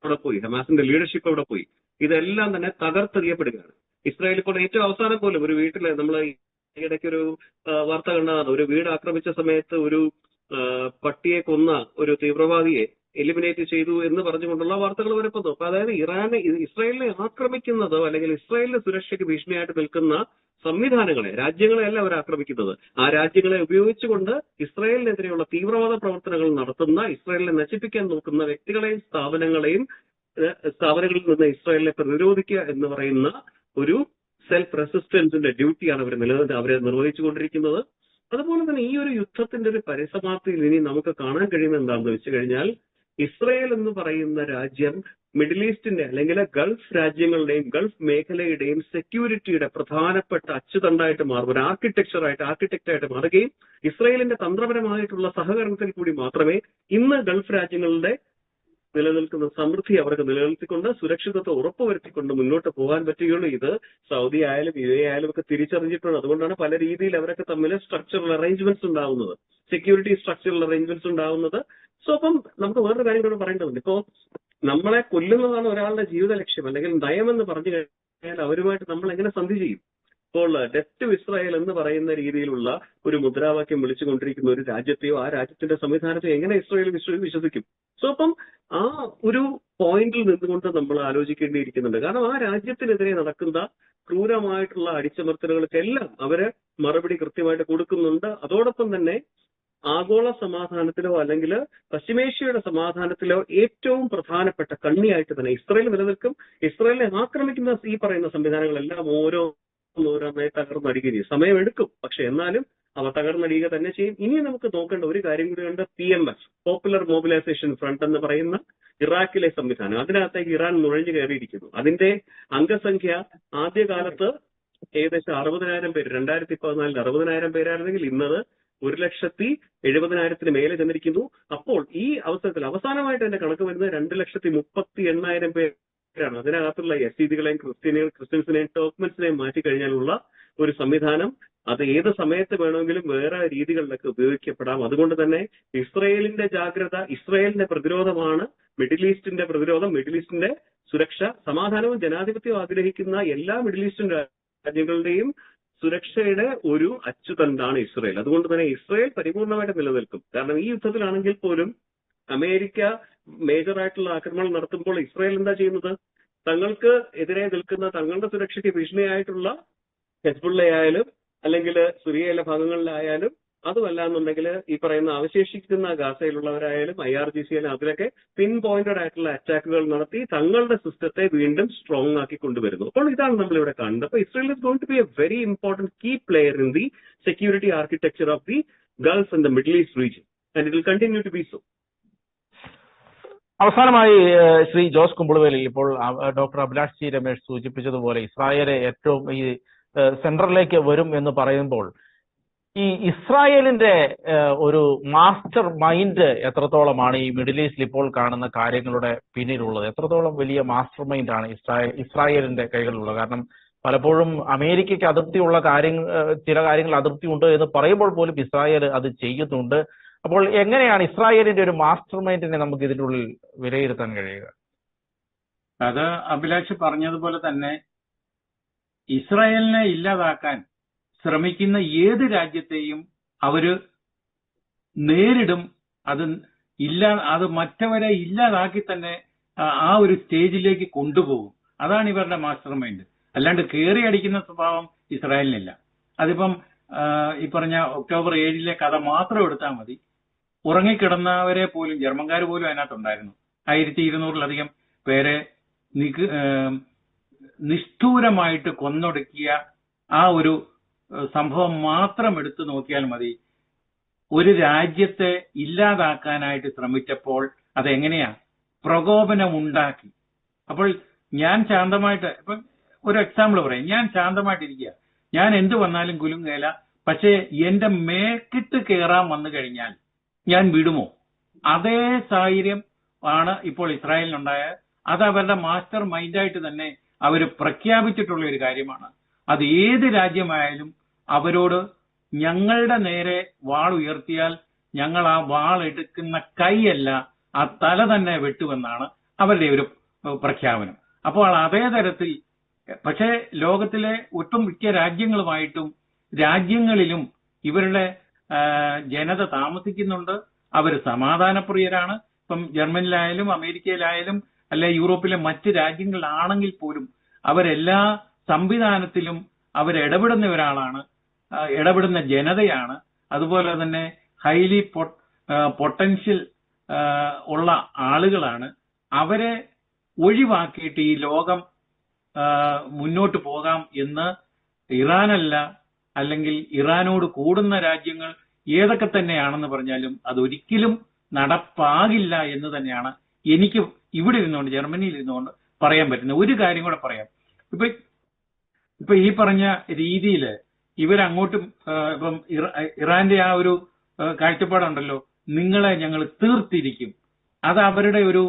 എവിടെ പോയി? ഹമാസിന്റെ ലീഡർഷിപ്പ് എവിടെ പോയി? ഇതെല്ലാം തന്നെ തകർത്തെറിയപ്പെടുകയാണ്. ഇസ്രായേൽ ഇപ്പോൾ ഏറ്റവും അവസാനം പോലും ഒരു വീട്ടില് നമ്മൾ ഇടയ്ക്കൊരു വാർത്ത കണ്ടതാണ്. ഒരു വീട് ആക്രമിച്ച സമയത്ത് ഒരു പട്ടിയെ കൊന്ന ഒരു തീവ്രവാദിയെ എലിമിനേറ്റ് ചെയ്തു എന്ന് പറഞ്ഞുകൊണ്ടുള്ള വാർത്തകൾ വരുന്നു. അപ്പൊ അതായത് ഇസ്രായേലിനെ ആക്രമിക്കുന്നതോ അല്ലെങ്കിൽ ഇസ്രായേലിന്റെ സുരക്ഷയ്ക്ക് ഭീഷണിയായിട്ട് നിൽക്കുന്ന സംവിധാനങ്ങളെ, രാജ്യങ്ങളെയല്ല അവർ ആക്രമിക്കുന്നത്. ആ രാജ്യങ്ങളെ ഉപയോഗിച്ചുകൊണ്ട് ഇസ്രായേലിനെതിരെയുള്ള തീവ്രവാദ പ്രവർത്തനങ്ങൾ നടത്തുന്ന, ഇസ്രായേലിനെ നശിപ്പിക്കാൻ നോക്കുന്ന വ്യക്തികളെയും സ്ഥാപനങ്ങളിൽ നിന്ന് ഇസ്രായേലിനെ പ്രതിരോധിക്കുക എന്ന് പറയുന്ന ഒരു സെൽഫ് റെസിസ്റ്റൻസിന്റെ ഡ്യൂട്ടിയാണ് അവരെ നിർവഹിച്ചുകൊണ്ടിരിക്കുന്നത്. അതുപോലെ തന്നെ ഈ ഒരു യുദ്ധത്തിന്റെ ഒരു പരിസമാപ്തിയിൽ ഇനി നമുക്ക് കാണാൻ കഴിയുന്നത് എന്താണെന്ന് വെച്ച് കഴിഞ്ഞാൽ, ഇസ്രായേൽ എന്ന് പറയുന്ന രാജ്യം മിഡിൽ ഈസ്റ്റിന്റെ അല്ലെങ്കിൽ ഗൾഫ് രാജ്യങ്ങളുടെയും ഗൾഫ് മേഖലയുടെയും സെക്യൂരിറ്റിയുടെ പ്രധാനപ്പെട്ട അച്ചുതണ്ടായിട്ട് മാറും, ഒരു ആർക്കിടെക്റ്റായിട്ട് മാറുകയും ഇസ്രായേലിന്റെ തന്ത്രപരമായിട്ടുള്ള സഹകരണത്തിൽ കൂടി മാത്രമേ ഇന്ന് ഗൾഫ് രാജ്യങ്ങളുടെ നിലനിൽക്കുന്ന സമൃദ്ധി അവർക്ക് നിലനിർത്തിക്കൊണ്ട് സുരക്ഷിതത്വം ഉറപ്പുവരുത്തിക്കൊണ്ട് മുന്നോട്ട് പോകാൻ പറ്റുകയുള്ളൂ. ഇത് സൗദി ആയാലും UAE ആയാലും ഒക്കെ തിരിച്ചറിഞ്ഞിട്ടുണ്ട്. അതുകൊണ്ടാണ് പല രീതിയിൽ അവരൊക്കെ തമ്മിൽ സ്ട്രക്ചറൽ അറേഞ്ച്മെന്റ്സ് ഉണ്ടാവുന്നത്, സെക്യൂരിറ്റി സ്ട്രക്ചറൽ അറേഞ്ച്മെന്റ്സ് ഉണ്ടാവുന്നത്. സോ അപ്പം നമുക്ക് വേറൊരു കാര്യം കൂടെ പറയേണ്ടതുണ്ട്. ഇപ്പോ നമ്മളെ കൊല്ലുന്നതാണ് ഒരാളുടെ ജീവിത ലക്ഷ്യം അല്ലെങ്കിൽ നയമെന്ന് പറഞ്ഞു കഴിഞ്ഞാൽ അവരുമായിട്ട് നമ്മൾ എങ്ങനെ സന്ധി ചെയ്യും? ഇപ്പോൾ ഡെത്ത് ടു ഇസ്രായേൽ എന്ന് പറയുന്ന രീതിയിലുള്ള ഒരു മുദ്രാവാക്യം വിളിച്ചുകൊണ്ടിരിക്കുന്ന ഒരു രാജ്യത്തെയോ ആ രാജ്യത്തിന്റെ സംവിധാനത്തെയോ എങ്ങനെ ഇസ്രായേൽ വിശ്വസിക്കും? സോ അപ്പം ആ ഒരു പോയിന്റിൽ നിന്നുകൊണ്ട് നമ്മൾ ആലോചിക്കേണ്ടിയിരിക്കുന്നുണ്ട്. കാരണം ആ രാജ്യത്തിനെതിരെ നടക്കുന്ന ക്രൂരമായിട്ടുള്ള അടിച്ചമർത്തലുകൾക്കെല്ലാം അവര് മറുപടി കൃത്യമായിട്ട് കൊടുക്കുന്നുണ്ട്. അതോടൊപ്പം തന്നെ ആഗോള സമാധാനത്തിലോ അല്ലെങ്കിൽ പശ്ചിമേഷ്യയുടെ സമാധാനത്തിലോ ഏറ്റവും പ്രധാനപ്പെട്ട കണ്ണിയായിട്ട് തന്നെ ഇസ്രായേൽ നിലനിൽക്കും. ഇസ്രായേലിനെ ആക്രമിക്കുന്ന ഈ പറയുന്ന സംവിധാനങ്ങളെല്ലാം ഓരോന്നായി തകർന്നടിയുകയും ചെയ്യും. സമയമെടുക്കും, പക്ഷെ എന്നാലും അവ തകർന്നടിയുക തന്നെ ചെയ്യും. ഇനി നമുക്ക് നോക്കേണ്ട ഒരു കാര്യം കൂടിയുണ്ട്. PMF, പോപ്പുലർ മൊബിലൈസേഷൻ ഫ്രണ്ട് എന്ന് പറയുന്ന ഇറാഖിലെ സംവിധാനം. അതിനകത്തേക്ക് ഇറാൻ നുഴഞ്ഞു കയറിയിരിക്കുന്നു. അതിന്റെ അംഗസംഖ്യ ആദ്യകാലത്ത് ഏകദേശം 60,000 പേര്, 2014 60,000 പേരായിരുന്നെങ്കിൽ ഇന്നത് 1,70,000 മേലെ ചെന്നിരിക്കുന്നു. അപ്പോൾ ഈ അവസരത്തിൽ അവസാനമായിട്ട് എന്റെ കണക്ക് വരുന്നത് 2,38,000 പേരാണ്. അതിനകത്തുള്ള യസീദികളെയും ക്രിസ്ത്യൻസിനെയും ടർക്ക്മെൻസിനെയും മാറ്റി കഴിഞ്ഞാലുള്ള ഒരു സംവിധാനം. അത് ഏത് സമയത്ത് വേണമെങ്കിലും വേറെ രീതികളിലൊക്കെ ഉപയോഗിക്കപ്പെടാം. അതുകൊണ്ട് തന്നെ ഇസ്രയേലിന്റെ ജാഗ്രത, ഇസ്രയേലിന്റെ പ്രതിരോധമാണ് മിഡിൽ ഈസ്റ്റിന്റെ പ്രതിരോധം. മിഡിൽ ഈസ്റ്റിന്റെ സുരക്ഷ, സമാധാനവും ജനാധിപത്യവും ആഗ്രഹിക്കുന്ന എല്ലാ മിഡിൽ ഈസ്റ്റേൺ രാജ്യങ്ങളുടെയും സുരക്ഷയുടെ ഒരു അച്ചുതണ്ടാണ് ഇസ്രയേൽ. അതുകൊണ്ട് തന്നെ ഇസ്രയേൽ പരിപൂർണമായിട്ട് നിലനിൽക്കും. കാരണം ഈ യുദ്ധത്തിലാണെങ്കിൽ പോലും അമേരിക്ക മേജറായിട്ടുള്ള ആക്രമണം നടത്തുമ്പോൾ ഇസ്രയേൽ എന്താ ചെയ്യുന്നത്? തങ്ങൾക്ക് എതിരെ നിൽക്കുന്ന, തങ്ങളുടെ സുരക്ഷയ്ക്ക് ഭീഷണിയായിട്ടുള്ള ഹെസ്ബുള്ളയായാലും അല്ലെങ്കിൽ സിറിയയിലെ ഭാഗങ്ങളിലായാലും, അതുമല്ല എന്നുണ്ടെങ്കിൽ ഈ പറയുന്ന അവശേഷിക്കുന്ന ഗാസയിലുള്ളവരായാലും IRGC അതിലൊക്കെ പിൻ പോയിന്റഡ് ആയിട്ടുള്ള അറ്റാക്കുകൾ നടത്തി തങ്ങളുടെ സിസ്റ്റത്തെ വീണ്ടും സ്ട്രോങ് ആക്കി കൊണ്ടുവരുന്നു. അപ്പോൾ ഇതാണ് നമ്മളിവിടെ കാണുന്നത്. അപ്പോൾ Israel is going to be a very important key player in the security architecture of the Gulf and the Middle East region, and it will continue to be so. അവസാനമായി ശ്രീ ജോസ് കുമ്പളവേലിൽ, ഇപ്പോൾ ഡോക്ടർ അഭിലാഷ് ജി രമേശ് സൂചിപ്പിച്ചതുപോലെ Israel ഏറ്റവും ഈ സെൻട്രലിലേക്ക് വരും എന്ന് പറയുമ്പോൾ ഈ ഇസ്രായേലിന്റെ ഒരു മാസ്റ്റർ മൈൻഡ് എത്രത്തോളമാണ് ഈ മിഡിൽ ഈസ്റ്റിൽ ഇപ്പോൾ കാണുന്ന കാര്യങ്ങളുടെ പിന്നിലുള്ളത്? എത്രത്തോളം വലിയ മാസ്റ്റർ മൈൻഡ് ആണ് ഇസ്രായേലിന്റെ കൈകളിലുള്ളത്? കാരണം പലപ്പോഴും അമേരിക്കയ്ക്ക് അതിർത്തിയുള്ള ചില കാര്യങ്ങൾ അതിർത്തി ഉണ്ട് എന്ന് പറയുമ്പോൾ പോലും ഇസ്രായേൽ അത് ചെയ്യുന്നുണ്ട്. അപ്പോൾ എങ്ങനെയാണ് ഇസ്രായേലിന്റെ ഒരു മാസ്റ്റർ മൈൻഡിനെ നമുക്ക് ഇതിനുള്ളിൽ വിലയിരുത്താൻ കഴിയുക? അത് അഭിലാഷ് പറഞ്ഞതുപോലെ തന്നെ ഇസ്രായേലിനെ ഇല്ലാതാക്കാൻ ശ്രമിക്കുന്ന ഏത് രാജ്യത്തെയും അവര് നേരിടും. അത് മറ്റവരെ ഇല്ലാതാക്കി തന്നെ ആ ഒരു സ്റ്റേജിലേക്ക് കൊണ്ടുപോകും. അതാണ് ഇവരുടെ മാസ്റ്റർ മൈൻഡ്. അല്ലാണ്ട് കയറി അടിക്കുന്ന സ്വഭാവം ഇസ്രായേലിനില്ല. അതിപ്പം ഈ പറഞ്ഞ ഒക്ടോബർ 7 കഥ മാത്രം എടുത്താൽ മതി. ഉറങ്ങിക്കിടന്നവരെ പോലും, ജർമ്മൻകാർ പോലും അതിനകത്തുണ്ടായിരുന്നു. 1200-ലധികം പേരെ നിഷ്ഠൂരമായിട്ട് കൊന്നൊടുക്കിയ ആ ഒരു സംഭവം മാത്രം എടുത്തു നോക്കിയാൽ മതി. ഒരു രാജ്യത്തെ ഇല്ലാതാക്കാനായിട്ട് ശ്രമിച്ചപ്പോൾ അതെങ്ങനെയാ പ്രകോപനമുണ്ടാക്കി. അപ്പോൾ ഞാൻ ശാന്തമായിട്ട്, ഇപ്പം ഒരു എക്സാമ്പിൾ പറയാം, ഞാൻ ശാന്തമായിട്ടിരിക്കുക, ഞാൻ എന്ത് വന്നാലും കുലുങ്ങേല. പക്ഷേ എന്റെ മേക്കിട്ട് കയറാൻ വന്നു കഴിഞ്ഞാൽ ഞാൻ വിടുമോ? അതേ സാഹചര്യം ആണ് ഇപ്പോൾ ഇസ്രായേലിനുണ്ടായ. അത് അവരുടെ മാസ്റ്റർ മൈൻഡായിട്ട് തന്നെ അവർ പ്രഖ്യാപിച്ചിട്ടുള്ള ഒരു കാര്യമാണ്. അത് ഏത് രാജ്യമായാലും അവരോട് ഞങ്ങളുടെ നേരെ വാൾ ഉയർത്തിയാൽ ഞങ്ങൾ ആ വാൾ എടുക്കുന്ന കൈയല്ല, ആ തല തന്നെ വെട്ടുമെന്നാണ് അവരുടെ ഒരു പ്രഖ്യാപനം. അപ്പോൾ അതേ തരത്തിൽ, പക്ഷേ ലോകത്തിലെ ഒട്ടുമിക്ക രാജ്യങ്ങളിലും ഇവരുടെ ജനത താമസിക്കുന്നുണ്ട്. അവർ സമാധാനപ്രിയരാണ്. ഇപ്പം ജർമ്മനിയിലായാലും അമേരിക്കയിലായാലും അല്ലെ യൂറോപ്പിലെ മറ്റ് രാജ്യങ്ങളിലാണെങ്കിൽ പോലും അവരെല്ലാ സംവിധാനത്തിലും ഇടപെടുന്ന ജനതയാണ്. അതുപോലെ തന്നെ ഹൈലി പൊട്ടൻഷ്യൽ ഉള്ള ആളുകളാണ്. അവരെ ഒഴിവാക്കിയിട്ട് ഈ ലോകം മുന്നോട്ട് പോകാം എന്ന് ഇറാനല്ല, അല്ലെങ്കിൽ ഇറാനോട് കൂടുന്ന രാജ്യങ്ങൾ ഏതൊക്കെ തന്നെയാണെന്ന് പറഞ്ഞാലും അതൊരിക്കലും നടപ്പാകില്ല എന്ന് തന്നെയാണ് എനിക്ക് ഇവിടെ ഇരുന്നുകൊണ്ട്, ജർമ്മനിയിൽ ഇരുന്നുകൊണ്ട് പറയാൻ പറ്റുന്നത്. ഒരു കാര്യം കൂടെ പറയാം. ഇപ്പൊ ഈ പറഞ്ഞ രീതിയിൽ ഇവരങ്ങോട്ടും ഇപ്പം ഇറാന്റെ ആ ഒരു കാഴ്ചപ്പാടുണ്ടല്ലോ, നിങ്ങളെ ഞങ്ങൾ തീർത്തിരിക്കും. അത് അവരുടെ ഒരു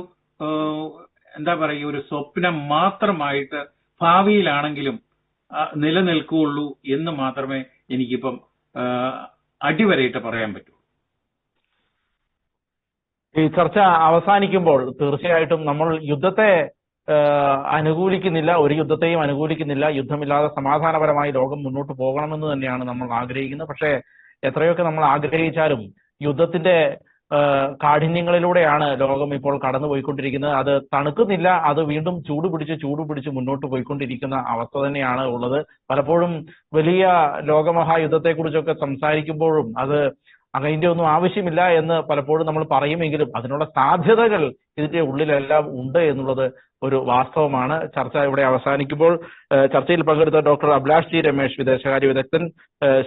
എന്താ പറയുക, ഒരു സ്വപ്നം മാത്രമായിട്ട് ഭാവിയിലാണെങ്കിലും നിലനിൽക്കുകയുള്ളൂ എന്ന് മാത്രമേ എനിക്കിപ്പം അടിവരയിട്ട് പറയാൻ പറ്റൂ. ഈ ചർച്ച അവസാനിക്കുമ്പോൾ തീർച്ചയായിട്ടും നമ്മൾ യുദ്ധത്തെ അനുകൂലിക്കുന്നില്ല, ഒരു യുദ്ധത്തെയും അനുകൂലിക്കുന്നില്ല. യുദ്ധമില്ലാതെ സമാധാനപരമായി ലോകം മുന്നോട്ട് പോകണമെന്ന് തന്നെയാണ് നമ്മൾ ആഗ്രഹിക്കുന്നത്. പക്ഷേ എത്രയൊക്കെ നമ്മൾ ആഗ്രഹിച്ചാലും യുദ്ധത്തിന്റെ കാഠിന്യങ്ങളിലൂടെയാണ് ലോകം ഇപ്പോൾ കടന്നുപോയിക്കൊണ്ടിരിക്കുന്നത്. അത് തണുക്കുന്നില്ല, അത് വീണ്ടും ചൂടുപിടിച്ച് മുന്നോട്ട് പോയിക്കൊണ്ടിരിക്കുന്ന അവസ്ഥ തന്നെയാണ് ഉള്ളത്. പലപ്പോഴും വലിയ ലോകമഹായുദ്ധത്തെക്കുറിച്ചൊക്കെ സംസാരിക്കുമ്പോഴും അത് അതിന്റെ ഒന്നും ആവശ്യമില്ല എന്ന് പലപ്പോഴും നമ്മൾ പറയുമെങ്കിലും അതിനുള്ള സാധ്യതകൾ ഇതിന്റെ ഉള്ളിലെല്ലാം ഉണ്ട് എന്നുള്ളത് ഒരു വാസ്തവമാണ്. ചർച്ച ഇവിടെ അവസാനിക്കുമ്പോൾ ചർച്ചയിൽ പങ്കെടുത്ത ഡോക്ടർ അഭിലാഷ് ജി രമേശ്, വിദേശകാര്യ വിദഗ്ധൻ,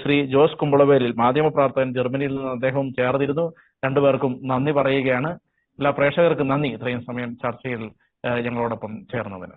ശ്രീ ജോസ് കുമ്പളവേലിൽ, മാധ്യമപ്രവർത്തകൻ, ജർമ്മനിയിൽ നിന്ന് അദ്ദേഹം ചേർന്നിരുന്നു. രണ്ടുപേർക്കും നന്ദി പറയുകയാണ്. എല്ലാ പ്രേക്ഷകർക്കും നന്ദി ഇത്രയും സമയം ചർച്ചയിൽ ഞങ്ങളോടൊപ്പം ചേർന്നതിന്.